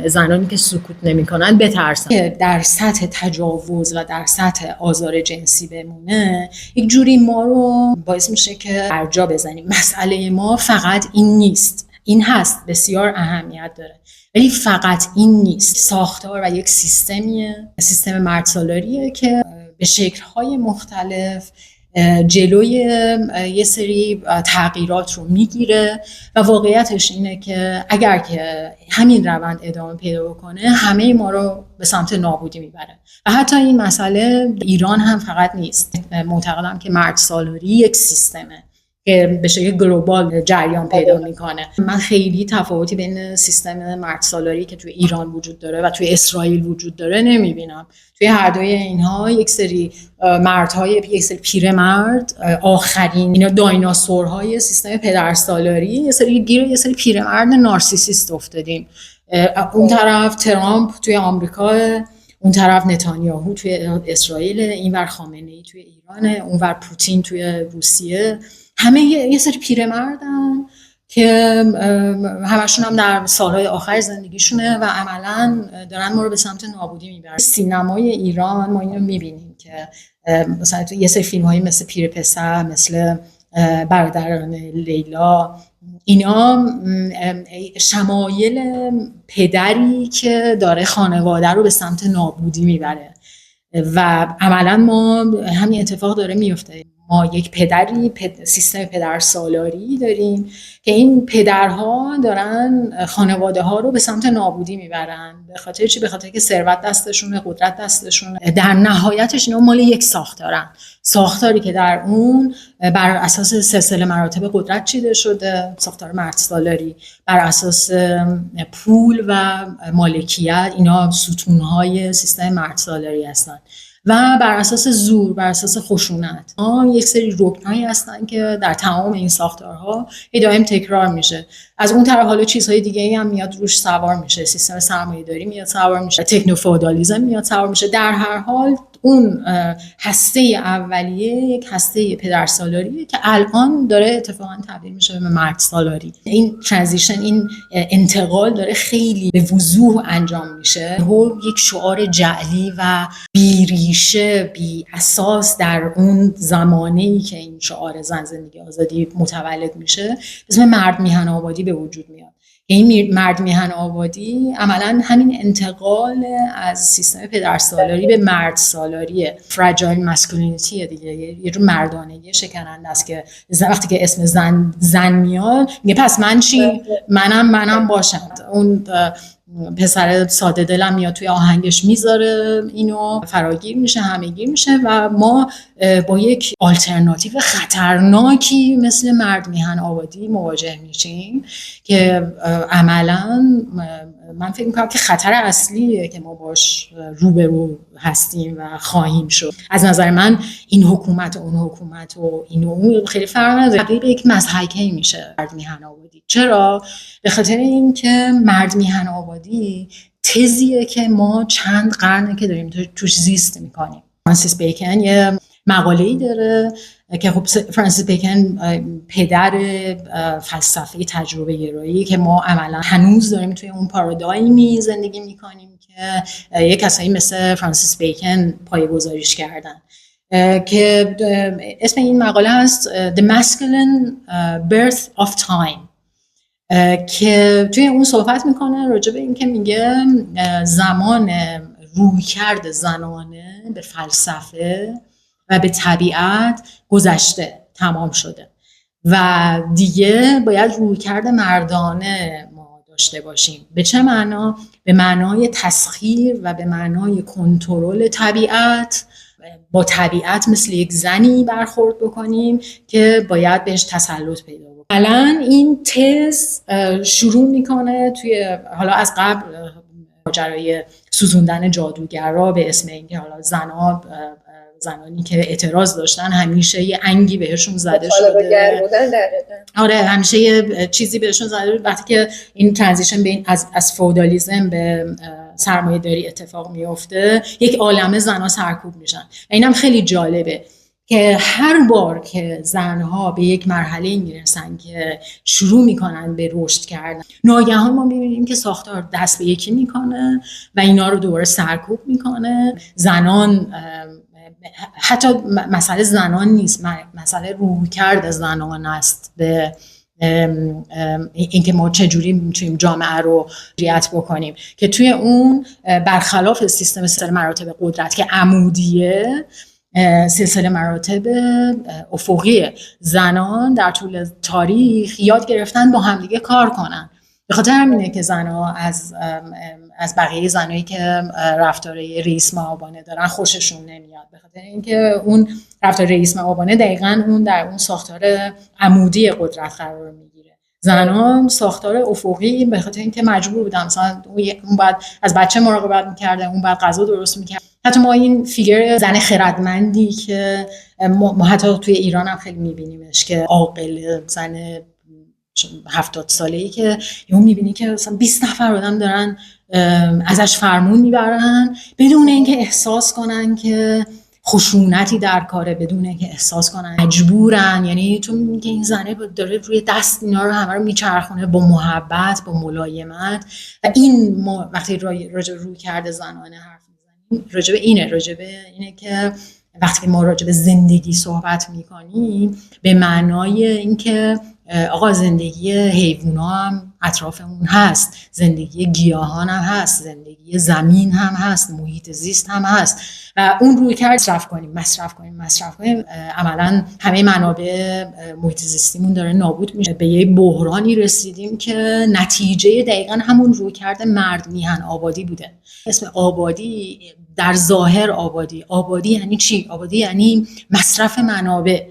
زنانی که سکوت نمیکنن بترسن. که در سطح تجاوز و در سطح آزار جنسی بمونه یک جوری ما رو باعث میشه که برجا بزنیم. مسئله ما فقط این نیست، این هست، بسیار اهمیت داره، ولی فقط این نیست. ساختار و یک سیستمیه، سیستم مردسالاریه که به شکل‌های مختلف جلوی یه سری تغییرات رو میگیره و واقعیتش اینه که اگر که همین روند ادامه پیدا کنه همه ما رو به سمت نابودی میبره. و حتی این مسئله ایران هم فقط نیست. معتقدم که مردسالاری یک سیستمه که به شکل گلوبال جریان پیدا میکنه. من خیلی تفاوتی بین سیستم مردسالاری که توی ایران وجود داره و توی اسرائیل وجود داره نمیبینم. توی هر دوی اینها یک سری مردهای، یک سری پیرمرد، آخرین اینا دایناسورهای سیستم پدرسالاری، یه سری گیر یه سری پیرمرد نارسیسیست افتادیم. اون طرف ترامپ توی آمریکا، اون طرف نتانیاهو توی اسرائیل، اینور خامنه‌ای توی ایرانه، اونور پوتین توی روسیه. همه یه سری پیرمردن که همشون هم در سالهای آخر زندگیشونه و عملاً دارن ما رو به سمت نابودی میبرن. سینمای ایران ما اینو میبینیم که مثلا تو یه سری فیلم‌هایی مثل پیر پسر، مثل برادران لیلا، اینا شمایل پدری که داره خانواده رو به سمت نابودی میبره و عملاً ما همین اتفاق داره میفته. ما یک پدری، سیستم پدرسالاری داریم که این پدرها دارن خانواده ها رو به سمت نابودی میبرن. به خاطر چی؟ به خاطر که ثروت دستشونه، قدرت دستشونه. در نهایتش اینا مال یک ساختارن، ساختاری که در اون بر اساس سلسله مراتب قدرت چیده شده، ساختار مردسالاری بر اساس پول و مالکیت. اینا ستونهای سیستم مردسالاری هستن و بر اساس زور، بر اساس خشونت. یک سری رکنایی هستن که در تمام این ساختارها دائم تکرار میشه. از اون طرف حالا چیزهای دیگه هم میاد روش سوار میشه، سیستم سرمایه‌داری میاد سوار میشه، تکنوفئودالیسم میاد سوار میشه. در هر حال اون هسته اولیه یک هسته پدرسالاریه که الان داره اتفاقا تبدیل میشه به مردسالاری. این ترانزیشن، این انتقال داره خیلی به وضوح انجام میشه. یک شعار جعلی و بیریشه، بی اساس در اون زمانه‌ای که این شعار زن زندگی آزادی متولد میشه، اسم مرد میهن آبادی به وجود میاد. این مرد میهن آبادی عملاً همین انتقال از سیستم پدرسالاری به مردسالاریه. فراجایل ماسکولینیتی دیگه، یه جور مردانگی شکننده است که وقتی که اسم زن میاد میگه پس من چی؟ منم باشم. اون پسر ساده دلم میاد توی آهنگش میذاره اینو، فراگیر میشه، همه‌گیر میشه و ما با یک آلترناتیو خطرناکی مثل مرد میهن آبادی مواجه میشیم که عملاً من فکر میکنم که خطر اصلیه که ما باش روبرو هستیم و خواهیم شد. از نظر من این حکومت و اون حکومت و این و اون خیلی فرق نداره، تبدیل به یک مضحکه میشه مرد میهن آبادی. چرا؟ به خاطر اینکه مرد میهن آبادی تزیه که ما چند قرنه که داریم توش زیست میکنیم. فرانسیس بیکن یه مقاله‌ای داره که خب فرانسیس بیکن پدر فلسفه تجربه گرایی که ما عملا هنوز داریم توی اون پارادایمی زندگی میکنیم که یک کسایی مثل فرانسیس بیکن پایه‌گذاریش کردن، که اسم این مقاله هست The Masculine Birth of Time، که توی اون صحبت میکنه راجع به این که میگه زمان رویکرد زنانه به فلسفه و به طبیعت گذشته، تمام شده و دیگه باید رویکرد مردانه ما داشته باشیم. به چه معنا؟ به معنای تسخیر و به معنای کنترل طبیعت، با طبیعت مثل یک زنی برخورد بکنیم که باید بهش تسلط پیدا بکنیم. الان این تز شروع میکنه توی، حالا از قبل ماجرای سوزوندن جادوگرا به اسم اینکه حالا زنانی که اعتراض داشتن همیشه یه انگی بهشون زده شده. آره همیشه یه چیزی بهشون زده شده. وقتی که این ترانزیشن به این از فئودالیسم به سرمایه‌داری اتفاق میفته، یک عالمه زنها سرکوب میشن. اینم خیلی جالبه که هر بار که زنها به یک مرحله میرسن که شروع میکنن به رشد کردن، ناگهان ما میبینیم که ساختار دست به یکی میکنه و اینا رو دوباره سرکوب میکنه. زنان، حتی مسئله زنان نیست، مسئله رویکرد زنان است به اینکه ما چجوری میتونیم جامعه رو رعایت بکنیم، که توی اون برخلاف سیستم مراتب قدرت که عمودیه، سلسله مراتب افقیه. زنان در طول تاریخ یاد گرفتن با همدیگه کار کنن. به خاطر همینه که زنها از بقیه زنایی که رفتار رئیس مآبانه دارن خوششون نمیاد، به خاطر اینکه اون رفتار رئیس مآبانه دقیقاً اون در اون ساختار عمودی قدرت قرار میگیره. زنها ساختار افقی، به خاطر اینکه مجبور بودن، مثلا اون بعد از بچه مراقبت میکرده، اون بعد غذا درست میکرد. حتی ما این فیگر زن خردمندی که ما حتی توی ایران هم خیلی میبینیمش که عاقل، زن 70 ساله‌ای که اون میبینی که مثلا 20 نفر آدم دارن ازش فرمون میبرن بدون اینکه احساس کنن که خشونتی در کاره، بدون اینکه احساس کنن مجبورن. یعنی تو میگی که این زنه داره روی دست اینا رو همه رو میچرخونه با محبت، با ملایمت. و این ما وقتی راجع به روی کرده زنانه حرف میزنیم، راجع به اینه که وقتی ما راجع به زندگی صحبت میکنیم به معنای اینکه آقا زندگی حیوونا هم اطرافمون هست، زندگی گیاهان هم هست، زندگی زمین هم هست، محیط زیست هم هست و اون روی کرد مصرف کنیم عملا همه منابع محیط زیستیمون داره نابود میشه. به یه بحرانی رسیدیم که نتیجه دقیقاً همون روی کرد مرد میهن آبادی بوده. اسم آبادی در ظاهر آبادی یعنی چی؟ آبادی یعنی مصرف منابع.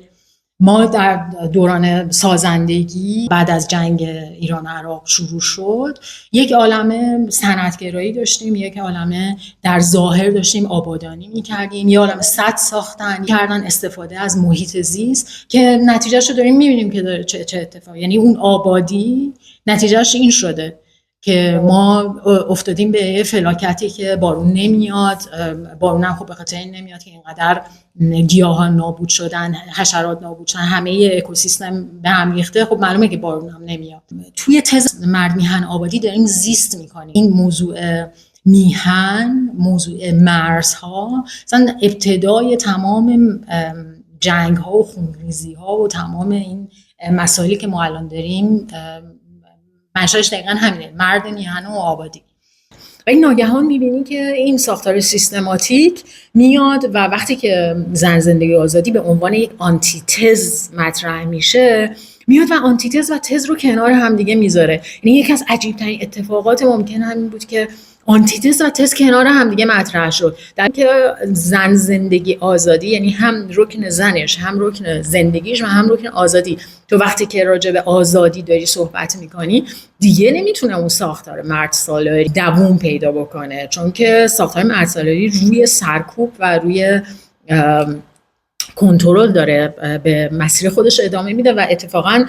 ما در دوران سازندگی بعد از جنگ ایران عراق شروع شد، یک عالمه صنعتگرایی داشتیم، یک عالمه در ظاهر داشتیم آبادانی می‌کردیم، یک عالمه سد ساختن کردن، استفاده از محیط زیست که نتیجهش رو داریم می‌بینیم که داره چه اتفاقی. یعنی اون آبادی نتیجهش این شده که ما افتادیم به فلاکتی که بارون نمیاد. بارون هم خب به خاطر این نمیاد که اینقدر گیاهان نابود شدن، حشرات نابود شدن، همه اکوسیستم به هم ریخته. خب معلومه که بارون هم نمیاد. توی تز مرد میهن آبادی داریم زیست میکنیم. این موضوع میهن، موضوع مرزها، مثلا ابتدای تمام جنگ ها و خونریزی ها و تمام این مسائلی که ما الان داریم منشأش دقیقاً همینه، مرد میهن و آبادی. و این ناگهان میبینی که این ساختار سیستماتیک میاد و وقتی که زن زندگی آزادی به عنوان یک آنتیتز مطرح میشه، میاد و آنتیتز و تز رو کنار هم دیگه میذاره. یعنی یکی از عجیب ترین اتفاقات ممکن همین بود که آنتیتز و تز کنار هم دیگه مطرح شد، در که زن زندگی آزادی، یعنی هم رکن زنش، هم رکن زندگیش و هم رکن آزادی. تو وقتی که راجع به آزادی داری صحبت میکنی دیگه نمیتونه اون ساختار مرد سالاری دوام پیدا بکنه، چون که ساختار مرد سالاری روی سرکوب و روی کنترل داره به مسیر خودش ادامه میده و اتفاقا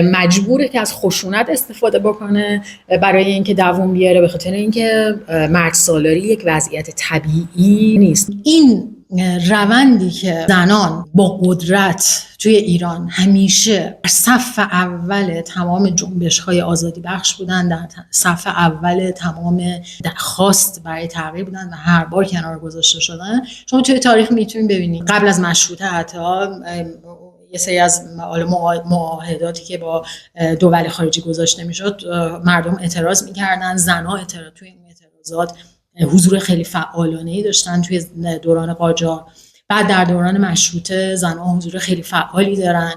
مجبوره که از خشونت استفاده بکنه برای اینکه دوام بیاره، به خاطر اینکه مرد سالاری یک وضعیت طبیعی نیست. این روندی که زنان با قدرت توی ایران همیشه در صف اول تمام جنبش‌های آزادی بخش بودن، در صف اول تمام درخواست برای تغییر بودن و هر بار کنار گذاشته شدن. شما توی تاریخ میتونید ببینید قبل از مشروطه حتی یه سری از معاهداتی که با دول خارجی گذاشته میشد مردم اعتراض میکردن، زنها توی این اعتراضات حضور خیلی فعالانه‌ای داشتن توی دوران قاجار. بعد در دوران مشروطه زنها حضور خیلی فعالی دارن،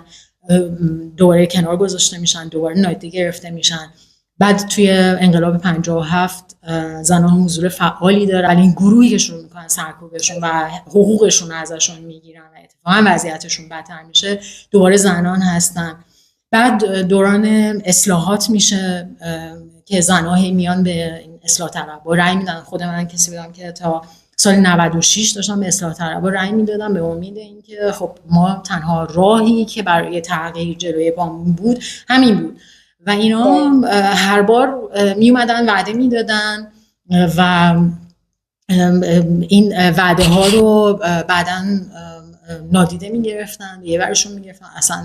دوباره کنار گذاشته میشن، دوباره نادیده گرفته میشن. بعد توی انقلاب 57 زنها حضور فعالی دارن، ولی این گروهی که شروع میکنن سرکوبشون و حقوقشون ازشون میگیرن و اتفاقا وضعیتشون بدتر میشه دوباره زنان هستن. بعد دوران اصلاحات میشه که زنها میان به اصلاح طلبها رأی میدن. خود من کسی بودم که تا سال 96 داشتم به اصلاح طلبها رأی میدادم به امید اینکه خب ما تنها راهی که برای تغییر جلوی پامون بود همین بود و اینا هر بار می اومدن وعده میدادن و این وعده ها رو بعداً نادیده میگرفتن، یه ورشون میگرفتن. اصلا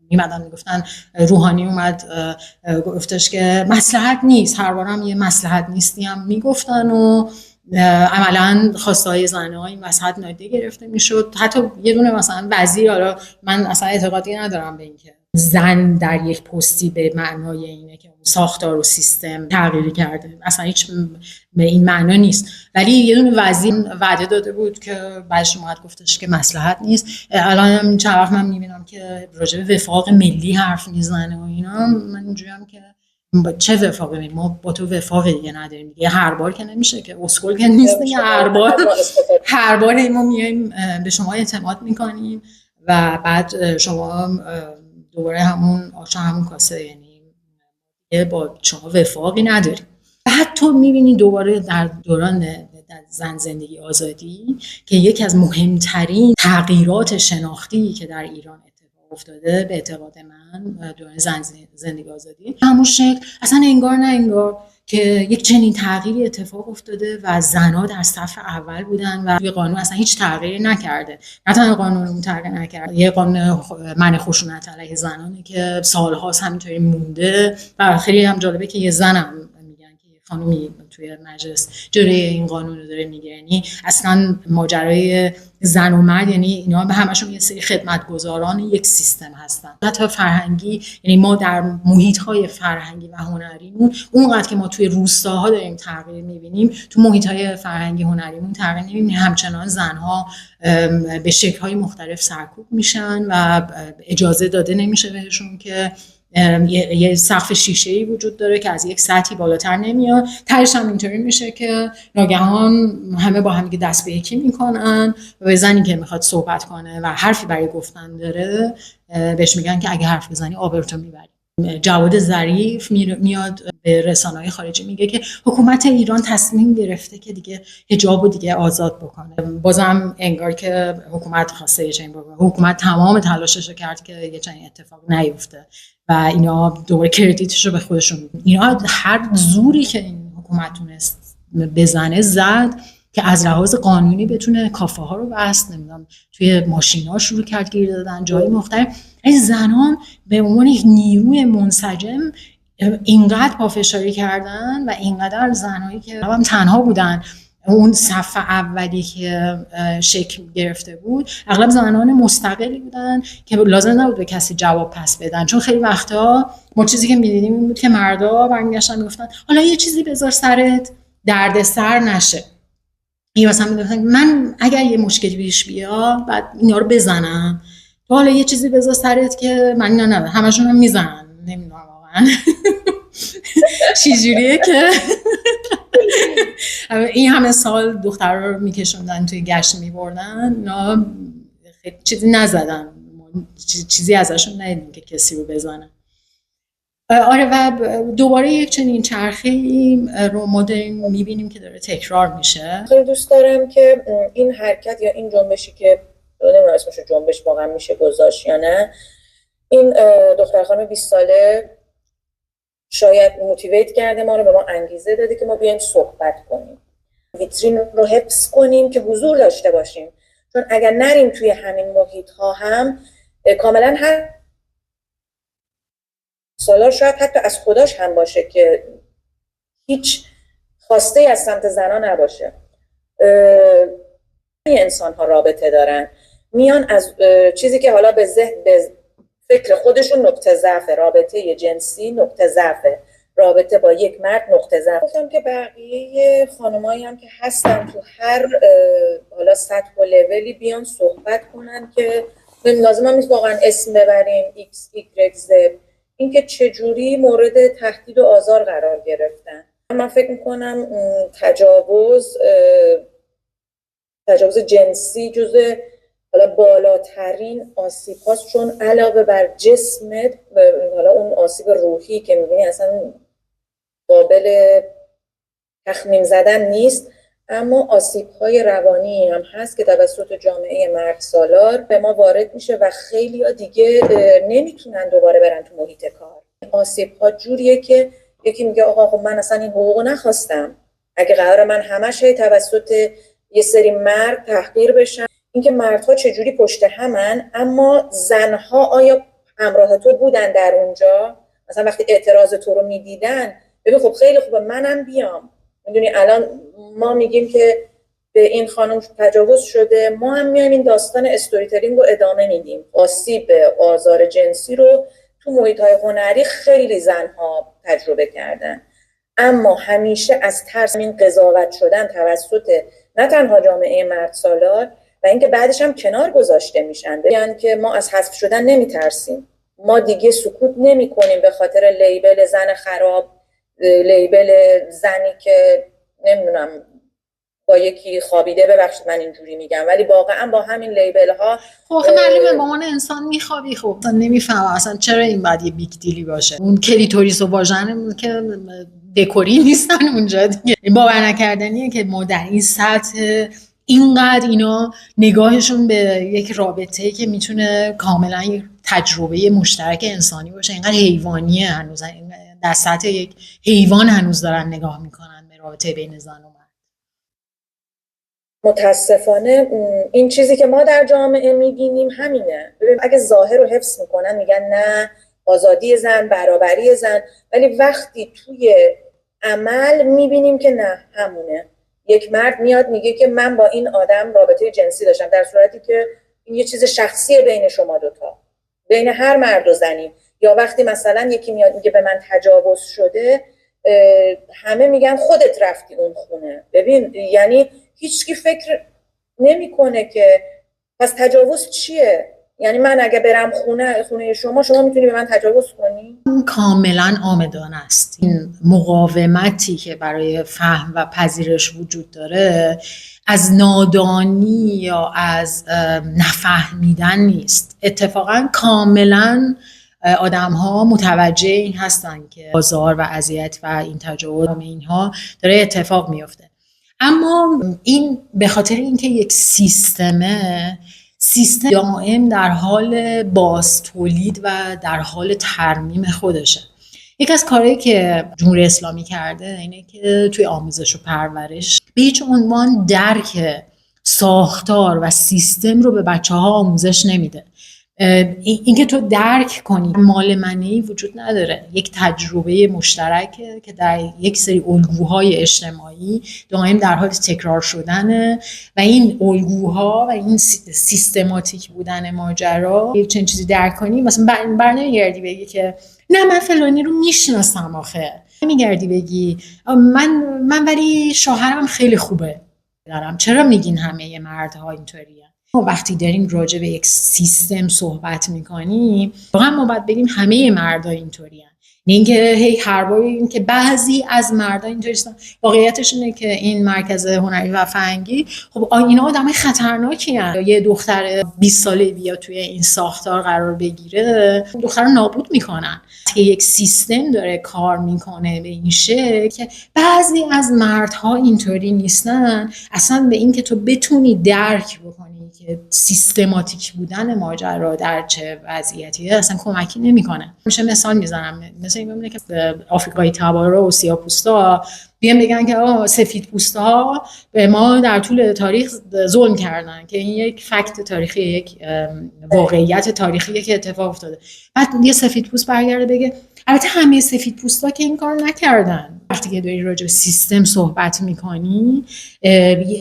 میمدن میگفتن روحانی اومد گفتش که مصلحت نیست، هر بارم یه مصلحت نیستی هم میگفتن و عملا خواستهای زنها این وسط نادیده گرفته میشد. حتی یه دونه مثلا وزیر، حالا من اصلا اعتقادی ندارم به اینکه زن در یک پستی به معنای اینه که اون ساختار و سیستم تغییر کرده، اصلا هیچ به این معنا نیست، ولی یه دونه وزیر وعده داده بود که بعدش اومد گفتش که مصلحت نیست. الان چند وقت من میبینم که راجع به وفاق ملی حرف میزنه و اینا، من اینجوریم که چه وفاقی ملی؟ ما با تو وفاق دیگه نداریم دیگه. هر بار که نمیشه که اسکول که نیست دیگه، هر بار ما میایم به شما اعتماد میکنیم و بعد شما دوباره همون آشا همون کاسه، یعنی با شما وفاقی نداریم. بعد تو میبینی دوباره در دوران زن زندگی آزادی که یکی از مهمترین تغییرات شناختی که در ایران اتفاق افتاده به اعتقاد من دوران زن زندگی آزادی، همون شکل اصلا انگار نه انگار که یک چنین تغییری اتفاق افتاده و زنها در صف اول بودن و توی قانون اصلا هیچ تغییری نکرده. نه تنها قانون تغییر نکرده، یه قانون منع خشونت علیه زنانه که سالهاست همینطوری مونده و خیلی هم جالبه که یه زنم میگن که یه خانومی توی مجلس جلوی این قانون رو داره میگیره. یعنی اصلا ماجرای زن و مرد، یعنی اینا به همشون یه سری خدمتگزاران یک سیستم هستن. حتی فرهنگی، یعنی ما در محیط‌های فرهنگی و هنریمون اونقدر که ما توی روستاها داریم تغییر می‌بینیم، تو محیط‌های فرهنگی هنریمون تغییر نمی‌بینیم. همچنان زن‌ها به شکل‌های مختلف سرکوب میشن و اجازه داده نمیشه بهشون که یه سقف شیشه‌ای وجود داره که از یک سطحی بالاتر نمیاد. تهش هم اینطوری میشه که ناگهان همه با هم دست به یکی میکنن و به زنی که میخواد صحبت کنه و حرفی برای گفتن داره بهش میگن که اگه حرف بزنی آبروتو میبری. جواد ظریف میاد به رسانه‌های خارجی میگه که حکومت ایران تصمیم گرفته که دیگه حجابو دیگه آزاد بکنه. بازم انگار که حکومت خواسته یه چنین بکنه. حکومت تمام تلاشش رو کرد که یه چنین اتفاق نیفته و اینا دوباره کردیتش رو به خودشون میدن. اینا هر زوری که این حکومت تونست بزنه زد که از لحاظ قانونی بتونه کافه ها رو بست، نمیدونم توی ماشینا شروع کرد گیر دادن جای مختلف. این زنان به عنوان یک نیروی منسجم اینقدر پافشاری کردن و اینقدر زنایی که هم تنها بودن اون صف اولی که شکل گرفته بود اغلب زنان مستقلی بودن که لازم نبود به کسی جواب پس بدن، چون خیلی وقتا ما چیزی که می‌دیدیم این بود که مردا برمیگشتن میگفتن حالا یه چیزی بذار سرت دردسر نشه. این مثلا میگفتن من اگر یه مشکلی پیش بیاد بعد اینا رو بزنم تو حالا یه چیزی بذار سرت که من نه همشون هم میزنن، نمیدونم واقعا چجوریه که این همه سال دخترها رو میکشوندن توی گشت میبردن، نه خیلی چیزی نزدن، چیزی ازشون ندیدیم که کسی رو بزنن. آره و دوباره یک چنین چرخه‌ای رو ما داریم میبینیم که داره تکرار میشه. خیلی دوست دارم که این حرکت یا این جنبشی که نمیدونم اسمش جنبش واقعا میشه گذاشت یا نه، این دختر خانم 20 ساله شاید موتیویت کرده ما رو، به ما انگیزه داده که ما بیایم صحبت کنیم، ویترین رو حفظ کنیم که حضور داشته باشیم، چون اگر نریم توی همین محیط ها هم کاملا هر سالار شاید حتی از خودش هم باشه که هیچ خواسته از سمت زنان نباشه. انسان ها رابطه دارن، میان از چیزی که حالا به فکر خودشون نقطه ضعف، رابطه جنسی نقطه ضعف، رابطه با یک مرد نقطه ضعف. گفتم که بقیه خانمایی هم که هستن تو هر حالا سطح و لولی بیان صحبت کنن که لازم هم نیست واقعا اسم ببریم X, Y, Z، اینکه چجوری مورد تهدید و آزار قرار گرفتن. من فکر میکنم تجاوز جنسی جزء حالا بالاترین آسیب هاست، چون علاوه بر جسمت حالا اون آسیب روحی که میبینی اصلا قابل تخمین زدن نیست، اما آسیب های روانی هم هست که توسط جامعه مرد سالار به ما وارد میشه و خیلی ها دیگه نمیتونن دوباره برن تو محیط کار. آسیب ها جوریه که یکی میگه آقا خب من اصلا این حقوق نخواستم، اگه قرار من همش توسط یه سری مرد تحقیر بشم. اینکه مردها چجوری پشت همن، اما زنها آیا همراه تو بودن در اونجا؟ مثلا وقتی اعتراض تو رو میدیدن، ببین خب خیلی خوبه منم بیام. میدونی الان ما میگیم که به این خانم تجاوز شده، ما هم میایم این داستان استوری تلینگ رو ادامه میدیم. آسیب آزار جنسی رو تو محیط‌های هنری خیلی زنها تجربه کردن، اما همیشه از ترس این قضاوت شدن توسط نه تنها جامعه مرد سالار و اینکه بعدش هم کنار گذاشته میشن، یعنی که ما از حذف شدن نمیترسیم، ما دیگه سکوت نمی کنیم به خاطر لیبل زن خراب، لیبل زنی که نمیدونم با یکی خوابیده، ببخشید من اینجوری میگم ولی واقعا با همین لیبل ها خب معلومه با من انسان میخوابی، خب نمیفهمم اصلا چرا این باید یه بیگ دیلی باشه. اون کلیتوریس و واژن که دکوری نیستن اونجا دیگه، باور نکردنیه که ما در این سطح اینقدر اینا نگاهشون به یک رابطه‌ای که میتونه کاملا یک تجربه مشترک انسانی باشه اینقدر حیوانیه، هنوز در سطح یک حیوان هنوز دارن نگاه میکنن به رابطه بین زن و مرد. متاسفانه این چیزی که ما در جامعه میبینیم همینه. اگه ظاهر رو حفظ میکنن میگن نه آزادی زن، برابری زن، ولی وقتی توی عمل میبینیم که نه همونه. یک مرد میاد میگه که من با این آدم رابطه جنسی داشتم، در صورتی که این یه چیز شخصیه بین شما دوتا، بین هر مرد و زنی. یا وقتی مثلا یکی میاد میگه به من تجاوز شده، همه میگن خودت رفتی اون خونه. ببین یعنی هیچکی فکر نمیکنه که پس تجاوز چیه؟ یعنی من اگه برم خونه شما میتونی به من تجاوز کنی؟ کاملا عامدانه است. این مقاومتی که برای فهم و پذیرش وجود داره از نادانی یا از نفهمیدن نیست. اتفاقا کاملا آدم ها متوجه این هستن که آزار و اذیت و این تجاوز اینها داره اتفاق میفته، اما این به خاطر اینکه یک سیستم دائم در حال باز تولید و در حال ترمیم خودشه. یک از کارهایی که جمهوری اسلامی کرده اینه که توی آموزش و پرورش به هیچ عنوان درک ساختار و سیستم رو به بچه‌ها آموزش نمیده. اینکه تو درک کنی مال منی وجود نداره، یک تجربه مشترکه که در یک سری الگوهای اجتماعی دائم در حال تکرار شدنه و این الگوها و این سیستماتیک بودن ماجرا یک چنین چیزی درک کنی. مثلا برنمیگردی بگی که نه من فلانی رو میشناسم، آخه نمیگردی بگی من ولی شوهرم خیلی خوبه دارم. چرا میگین همه مردها اینطوریه؟ ما وقتی داریم راجع به یک سیستم صحبت میکنیم واقعا ما باید بگیم همه مردا اینطوری هستن، اینکه هی هر بار این که بعضی از مردا اینطوری هستن. واقعیتش اینه که این مرکز هنری و فرهنگی خب اینا آدمای خطرناکی هستن. یه دختر 20 ساله بیا توی این ساختار قرار بگیره، دختر رو نابود میکنن. که یک سیستم داره کار میکنه به این شکل که بعضی از مردها اینطوری نیستن، اصلا به این که تو بتونی درک بکنی که سیستماتیک بودن ماجرا در چه وضعیتیه اصلا کمکی نمیکنه. میشه مثال میزنم، مثلا این ببینه که آفریقای تبارا و سیاه‌پوستا بیان بگن که سفیدپوست‌ها به ما در طول تاریخ ظلم کردن، که این یک فکت تاریخی، یک واقعیت تاریخیه که اتفاق افتاده. بعد یه سفیدپوست برگرده بگه البته همه سفیدپوستا که این کار نکردن. وقتی که داری راجع به سیستم صحبت میکنی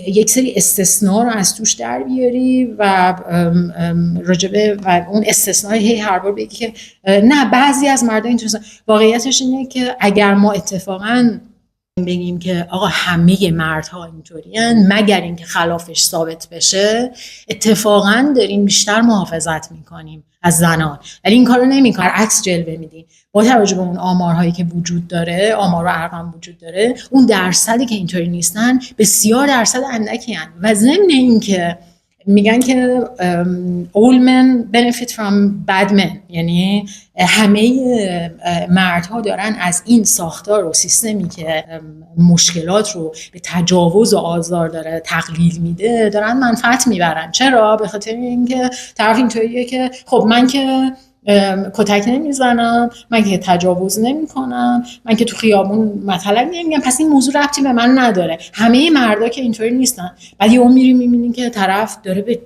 یک سری استثناء رو از توش در بیاری و راجع به و اون استثناء هی هر بار بگی که نه بعضی از مردم اینطوری. واقعیتش اینه که اگر ما اتفاقاً بگیم که آقا همه مردها اینطورین مگر اینکه خلافش ثابت بشه، اتفاقاً داریم بیشتر محافظت میکنیم از زنان، ولی این کارو نمیکنیم، عکس جلوه میدیم. با توجه به اون آمارهایی که وجود داره، آمار و ارقام وجود داره، اون درصدی که اینطوری نیستن بسیار درصد اندکی هستن. و ضمن اینکه میگن که all men benefit from bad men، یعنی همه مردها دارن از این ساختار و سیستمی که مشکلات رو به تجاوز و آزار داره تقلیل میده دارن منفعت میبرن. چرا؟ به خاطر اینکه طرف اینطوریه که خب من که کتک نمیزنم، من که تجاوز نمیکنم، من که تو خیابون مثلا نمیگم، پس این موضوع ربطی به من نداره. همه مردا که اینطوری نیستن. بعد یهو میری میبینی که طرف داره به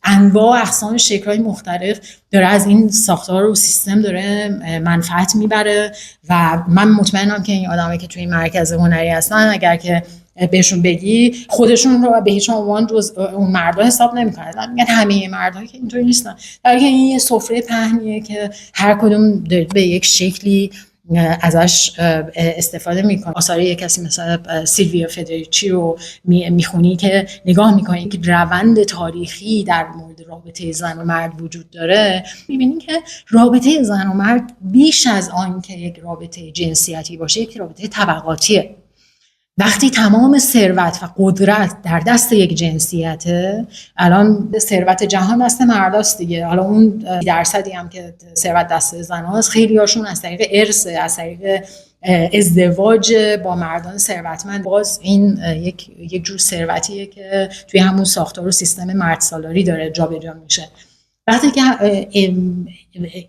انواع اقسام شکل‌های مختلف داره از این ساختار و سیستم داره منفعت میبره. و من مطمئنم که این آدمایی که توی این مرکز هنری هستن اگر که بهشون بگی خودشون رو به هیچ عنوان جز اون مردا حساب نمی‌کنن. میگن همه مردها که اینطوری نیستن. در حالی که این یه سفره پهنیه که هر کدوم به یک شکلی ازش استفاده میکنه. آثار یک کسی مثلا سیلویا فدریچی رو میخونی که نگاه میکنی که روند تاریخی در مورد رابطه زن و مرد وجود داره، میبینی که رابطه زن و مرد بیش از آن که یک رابطه جنسیتی باشه یک رابطه طبقاتیه. وقتی تمام ثروت و قدرت در دست یک جنسیته، الان ثروت جهان دست مرداست دیگه، حالا اون درصدی هم که ثروت دست زناست خیلی هاشون از طریق ارث، از طریق ازدواج با مردان ثروتمند. باز این یک جور ثروتیه که توی همون ساختار و سیستم مرد سالاری داره جابجا میشه. وقتی که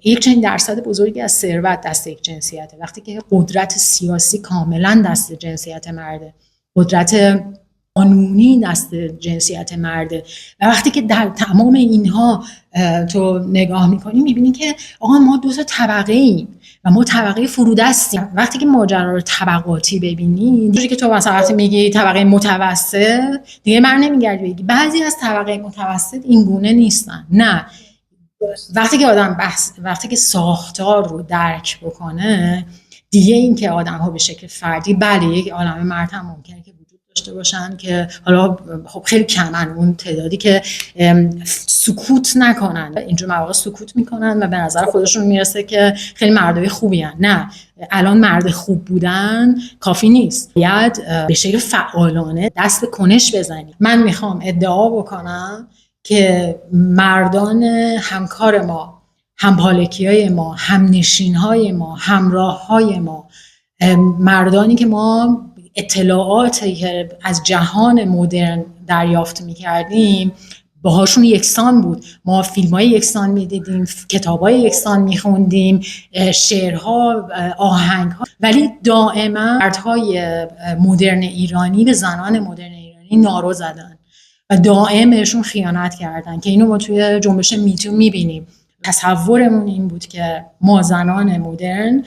یک چنین درصد بزرگی از ثروت دست یک جنسیته، وقتی که قدرت سیاسی کاملا دست جنسیت مرده، قدرت قانونی دست جنسیت مرده، و وقتی که در تمام اینها تو نگاه میکنی میبینی که آقا ما دو تا طبقه ایم و ما طبقه فرودستیم. وقتی که ماجرا رو طبقاتی ببینی، دیگه که تو مثلا وقتی میگی طبقه متوسط دیگه من نمیگردی بگی بعضی از طبقه متوسط این گونه نیستن. نه، وقتی که وقتی که ساختار رو درک بکنه دیگه این که آدم ها به شکل فردی، بله یک عالمه مرد هم ممکنه که وجود داشته باشن که حالا خب خیلی کمن اون تعدادی که سکوت نکنن، اینجور مواقع سکوت میکنن و به نظر خودشون میرسه که خیلی مردای خوبی هن. نه، الان مرد خوب بودن کافی نیست، باید به شکل فعالانه دست به کنش بزنی. من میخوام ادعا بکنم که مردان همکار ما، همپالکیای ما، همنشینهای ما، همراههای ما، مردانی که ما اطلاعاتی که از جهان مدرن دریافت میکردیم باهاشون یکسان بود. ما فیلم‌های یکسان می‌دیدیم، کتاب‌های یکسان می‌خوندیم، شعرها، آهنگ‌ها، ولی دائما مردهای مدرن ایرانی به زنان مدرن ایرانی نارو زدن و دائم بهشون خیانت کردن که اینو ما توی جنبش میتو می‌بینیم. تصورمون این بود که ما زنان مدرن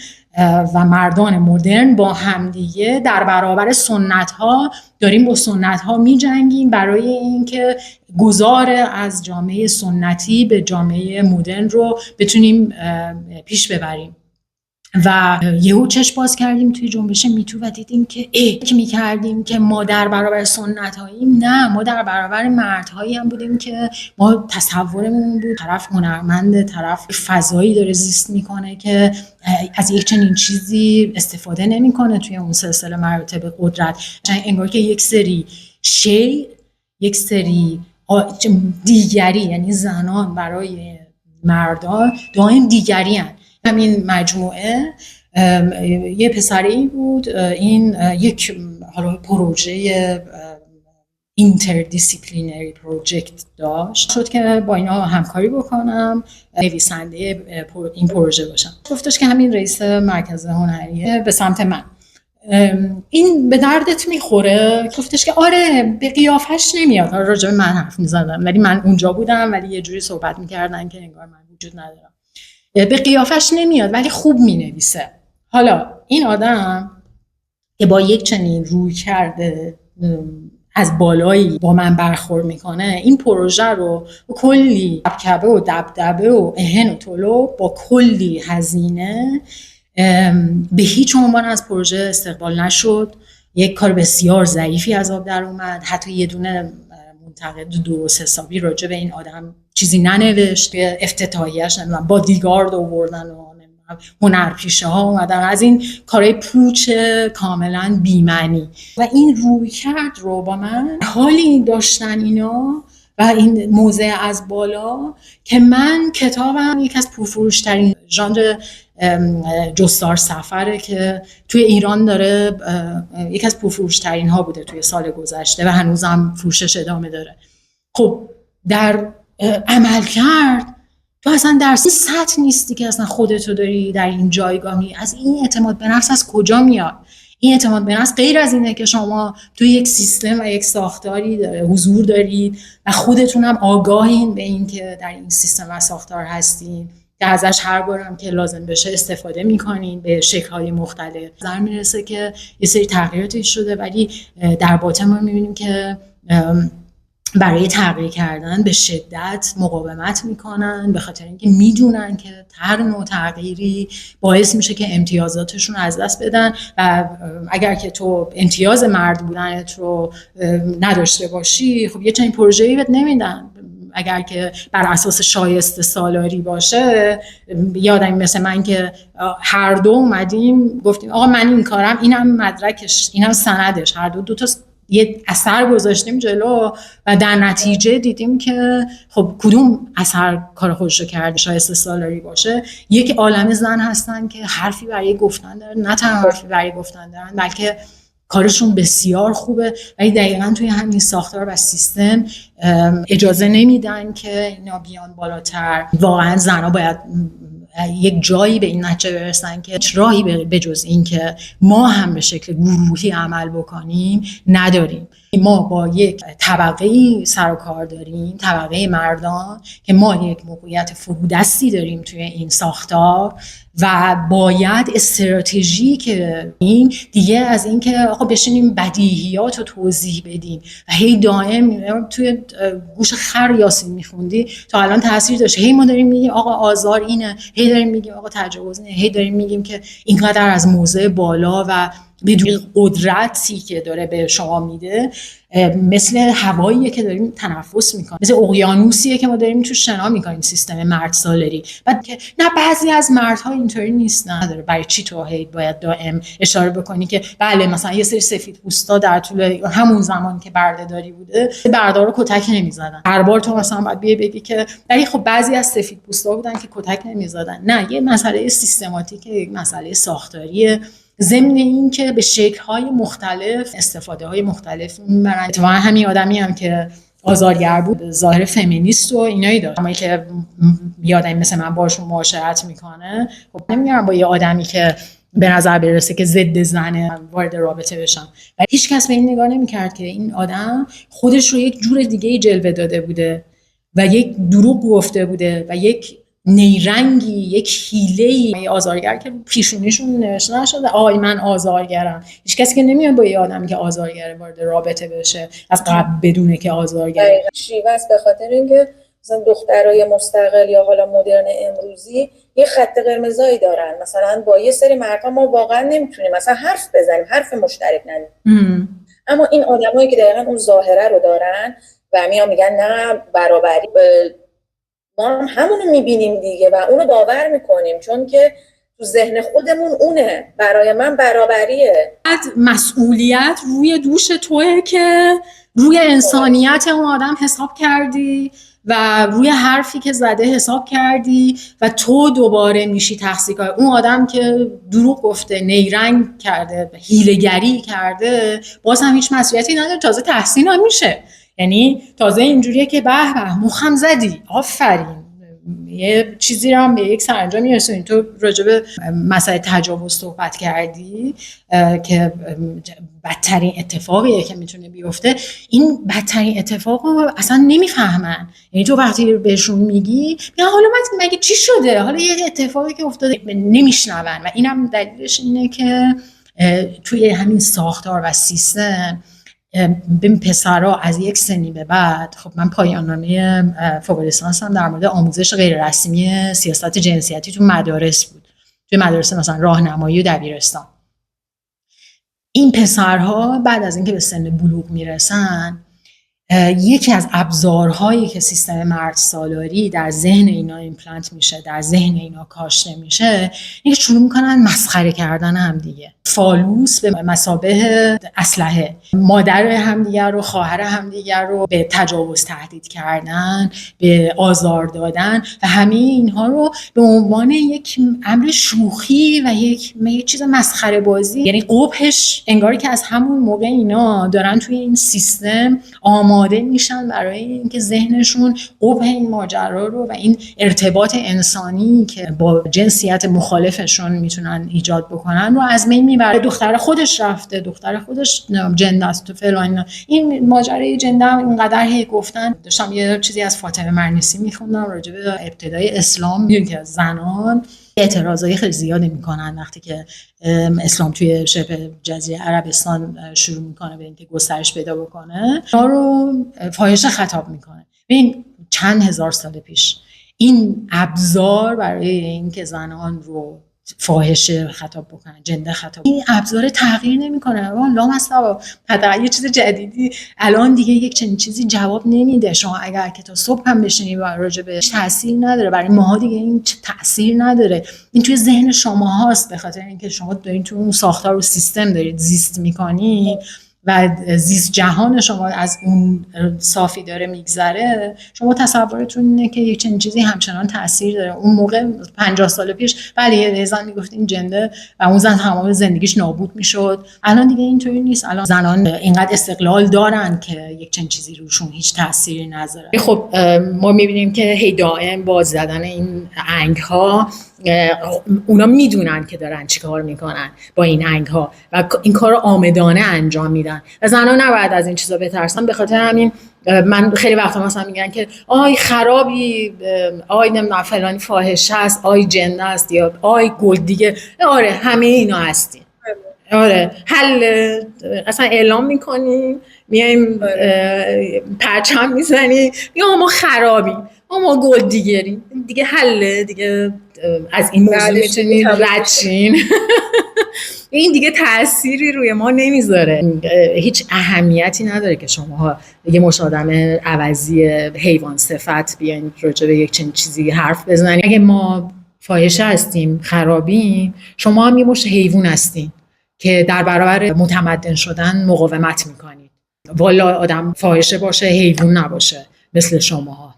و مردان مدرن با همدیگه در برابر سنت‌ها داریم با سنت‌ها می‌جنگیم برای اینکه گذار از جامعه سنتی به جامعه مدرن رو بتونیم پیش ببریم. و یهو چشم باز کردیم توی جنبش میتو و دیدیم که فکر می‌کردیم که ما در برابر سنت‌هاییم، نه، ما در برابر مردهایی هم بودیم که ما تصورمون بود طرف هنرمنده، طرف فضایی داره زیست میکنه که از یک چنین چیزی استفاده نمیکنه توی اون سلسله مراتب قدرت. انگار که یک سری یک سری دیگری، یعنی زنان برای مردان دائم دیگری هن. همین مجموعه یه پسری بود، این یک حالا پروژه اینتردیسیپلینری پروژکت داشت، شد که با اینا همکاری بکنم، نویسنده این پروژه باشم. گفتش که همین رئیس مرکز هنریه به سمت من، این به دردت میخوره؟ گفتش که آره، به قیافش نمیاد. راجع به من حرف میزدم ولی من اونجا بودم، ولی یه جوری صحبت میکردن که انگار من وجود ندارم. به قیافش نمیاد ولی خوب مینویسه. حالا این آدم که با یک چنین روی کرده از بالایی با من برخورد میکنه، این پروژه رو با کلی کبکبه و دبدبه و اهن و طلو با کلی هزینه به هیچ عنوان از پروژه استقبال نشد. یک کار بسیار ضعیفی از آب در اومد. حتی یه دونه منتقد درست حسابی راجع به این آدم چیزی ننوشت. افتتاحیه‌اش نمیدونم بادیگارد آوردن و هنرپیشه ها اومدن، از این کارهای پوچ کاملا بی‌معنی. و این روی کرد رو با من حالی داشتن اینا و این موضع از بالا که من کتابم یک از پرفروش‌ترین ژانر جستار سفره که توی ایران داره، یک از پرفروش‌ترین ها بوده توی سال گذشته و هنوزم فروشش ادامه داره. خب در عمل کرد تو اصلا در سطح نیستی که اصلا خودتو داری در این جایگاهی. از این اعتماد به نفس از کجا میاد؟ این اعتماد به نفس غیر از اینه که شما توی یک سیستم و یک ساختاری حضور دارید و خودتون هم آگاهین به این که در این سیستم و ساختار هستین که ازش هر بارم که لازم بشه استفاده میکنین به شکل‌های مختلف. نظر میرسه که یه سری تغییراتی شده ولی در باطن ما میبینیم که برای تغییر کردن به شدت مقاومت میکنن، به خاطر اینکه میدونن که هر نوع تغییری باعث میشه که امتیازاتشون از دست بدن و اگر که تو امتیاز مرد بودنت رو نداشته باشی، خب یه چنین پروژه‌ای بهت نمیدن. اگر که بر اساس شایسته سالاری باشه، یادم مثل من که هر دو اومدیم گفتیم آقا من این کارم، اینم مدرکش، اینم سندش، هر دو تا یه اثر گذاشتیم جلو و در نتیجه دیدیم که خب کدوم اثر کار خودش رو کرده، شایسته سالاری باشه. یک عالمه زن هستن که حرفی برای گفتن دارن، نه تنها حرفی برای گفتن دارن بلکه کارشون بسیار خوبه، ولی دقیقاً توی همین ساختار و سیستم اجازه نمیدن که اینا بیان بالاتر. واقعاً زنها باید یک جایی به این نتیجه برسن که راهی به جز این که ما هم به شکل گروهی عمل بکنیم نداریم. ما با یک طبقه سر و کار داریم، طبقه مردان، که ما یک موقعیت فرودستی داریم توی این ساختار و باید استراتژی که این دیگه از این که آقا بشینیم بدیهیات رو توضیح بدیم و هی دائم توی گوش خر یاسین میخوندی تا الان تاثیر داشته. هی ما داریم میگیم آقا آزار اینه، هی داریم میگیم آقا تجاوز اینه، هی داریم میگیم که اینقدر از موضع بالا و بدون قدرتی که داره به شما میده، مثل هواییه که داریم تنفس میکنیم، مثل اقیانوسیه که ما داریم تو شنا میکنیم، سیستم مرد سالاری. بعد که نه بعضی از مردها اینطوری نیست، نداره. برای چی تو باید دائم اشاره بکنی که بله مثلا یه سری سفیدپوستا در طول همون زمان که بردهداری بوده برده‌ها رو کتک نمیزدن، هر بار تو مثلا باید بگی که ولی خب بعضی از سفیدپوستا بودن که کتک نمیزدن. نه، یه مسئله سیستماتیکه، یک مسئله ساختاریه، ضمن این که به شکل‌های مختلف استفاده های مختلف میبرن. اتفاقا همین آدمی هم که آزارگر بود ظاهر فمینیست و اینایی داشت، اما که یادم مثل من باشون معاشرت میکنه، خب نمیگم با یه آدمی که به نظر برسه که ضد زنه وارد رابطه بشم. و هیچ کس به این نگاه نمیکرد که این آدم خودش رو یک جور دیگه جلوه داده بوده و یک دروغ گفته بوده و یک نیرنگی، یک حیله‌ای آزارگر که پیشونیشون نوشته نشده آی من آزارگرم. هیچ کسی که نمیاد با یه آدمی که آزارگره وارد رابطه بشه از قبل بدونه که آزارگره. شیوه است، به خاطر اینکه مثلا دخترای مستقل یا حالا مدرن امروزی یه خط قرمزایی دارن، مثلا با یه سری مردها ما واقعا نمیتونیم مثلا حرف بزنیم، حرف مشترک نداریم. اما این آدمایی که دقیقاً اون ظاهره رو دارن و میگن نه برابری، ما هم همونو میبینیم دیگه و اونو باور میکنیم چون که تو ذهن خودمون اونه، برای من برابریه. مسئولیت روی دوش توئه که روی انسانیت اون آدم حساب کردی و روی حرفی که زده حساب کردی و تو دوباره میشی تقصیرکار. اون آدم که دروغ گفته، نیرنگ کرده، حیله‌گری کرده، باز هم هیچ مسئولیتی نداره، تازه تحسین هم میشه. یعنی تازه اینجوریه که به به مخم زدی، آفرین، یه چیزی رو هم به یک سرانجامی رسونی. تو راجع به مسئله تجاوز صحبت کردی که بدترین اتفاقیه که میتونه بیفته. این بدترین اتفاق رو اصلا نمیفهمن. یعنی تو وقتی بهشون میگی حالا مگه چی شده، حالا یه اتفاقی که افتاده، نمیشنون. و اینم دلیلش اینه که توی همین ساختار و سیستم ببین پسرها از یک سنی به بعد، خب من پایان نامه فوق لیسانسم در مورد آموزش غیر رسمی سیاست جنسیتی تو مدارس بود، توی مدارس مثلا راهنمایی و دبیرستان. این پسرها بعد از اینکه به سن بلوغ میرسن، یکی از ابزارهایی که سیستم مرد سالاری در ذهن اینا ایمپلنت میشه، در ذهن اینا کاشته میشه، اینکه شروع میکنن مسخره کردن هم دیگه. فالوس به مثابه اسلحه، مادر همدیگر رو، خواهر همدیگر رو به تجاوز تهدید کردن، به آزار دادن و همه اینها رو به عنوان یک امر شوخی و یک چیز مسخره بازی، یعنی قبحش انگاری که از همون موقع اینا دارن توی این سیستم آماده میشن برای اینکه ذهنشون قبح این ماجرا رو و این ارتباط انسانی که با جنسیت مخالفشون میتونن ایجاد بکنن رو از بین میبره. دختر خودش رفته، دختر خودش جنده است تو فلان. این ماجرای جنده اینقدر هی گفتن. داشتم یه چیزی از فاطمه مرنیسی میخوندم راجع به ابتدای اسلام، میگه که زنان اعتراضای خیلی زیادی میکنن وقتی که اسلام توی شبه جزیره عربستان شروع میکنه به اینکه گسترش پیدا بکنه، اونا رو فاحشه خطاب میکنه. ببین چند هزار سال پیش این ابزار برای اینکه زنان رو فاحشه خطاب بکنن، جنده خطاب، این ابزار تغییر نمیکنه. لامصب حداقل یه چیز جدیدی الان دیگه یک چنین چیزی جواب نمیده. شما اگر که تا صبح هم بشینی و راجع بهش تاثیر نداره، برای ماها دیگه این تاثیر نداره. این توی ذهن شما هاست، به خاطر اینکه شما دارین تو اون ساختار و سیستم دارید زیست میکنید و زیست جهان شما از اون صافی داره میگذره. شما تصورتون اینه که یک چنین چیزی همچنان تاثیر داره. اون موقع 50 سال پیش بله یه زن میگفت این جنده و اون زن تمام زندگیش نابود میشد. الان دیگه اینطوری نیست. الان زنان اینقدر استقلال دارن که یک چنین چیزی روشون هیچ تأثیری نذاره. خب ما میبینیم که هی دائم با زدن این آهنگ ها اونا میدونن که دارن چی کار میکنن با این آهنگ ها و این کار رو عامدانه انجام میدن و زنان نباید از این چیزا بترسن. به خاطر همین من خیلی وقتا مثلا میگن که آی خرابی، آی نمیدونم فلانی فاحشه است، آی جنده است یا آی گل دیگه. آره همه اینا هستیم. آره حل اصلا اعلام میکنیم، میایم پرچم میزنیم، میگم ما خرابی، ما گل دیگریم دیگه، حله دیگه، از این موضوع میتونید رد شین. این دیگه تأثیری روی ما نمیذاره. هیچ اهمیتی نداره که شما یه مش آدم عوضی حیوان صفت بیاین راجع به یک چنین چیزی حرف بزنید. اگه ما فاحشه هستیم، خرابیم، شما هم یه مش حیوان هستین که در برابر متمدن شدن مقاومت میکنید. والا آدم فاحشه باشه، حیوان نباشه مثل شماها.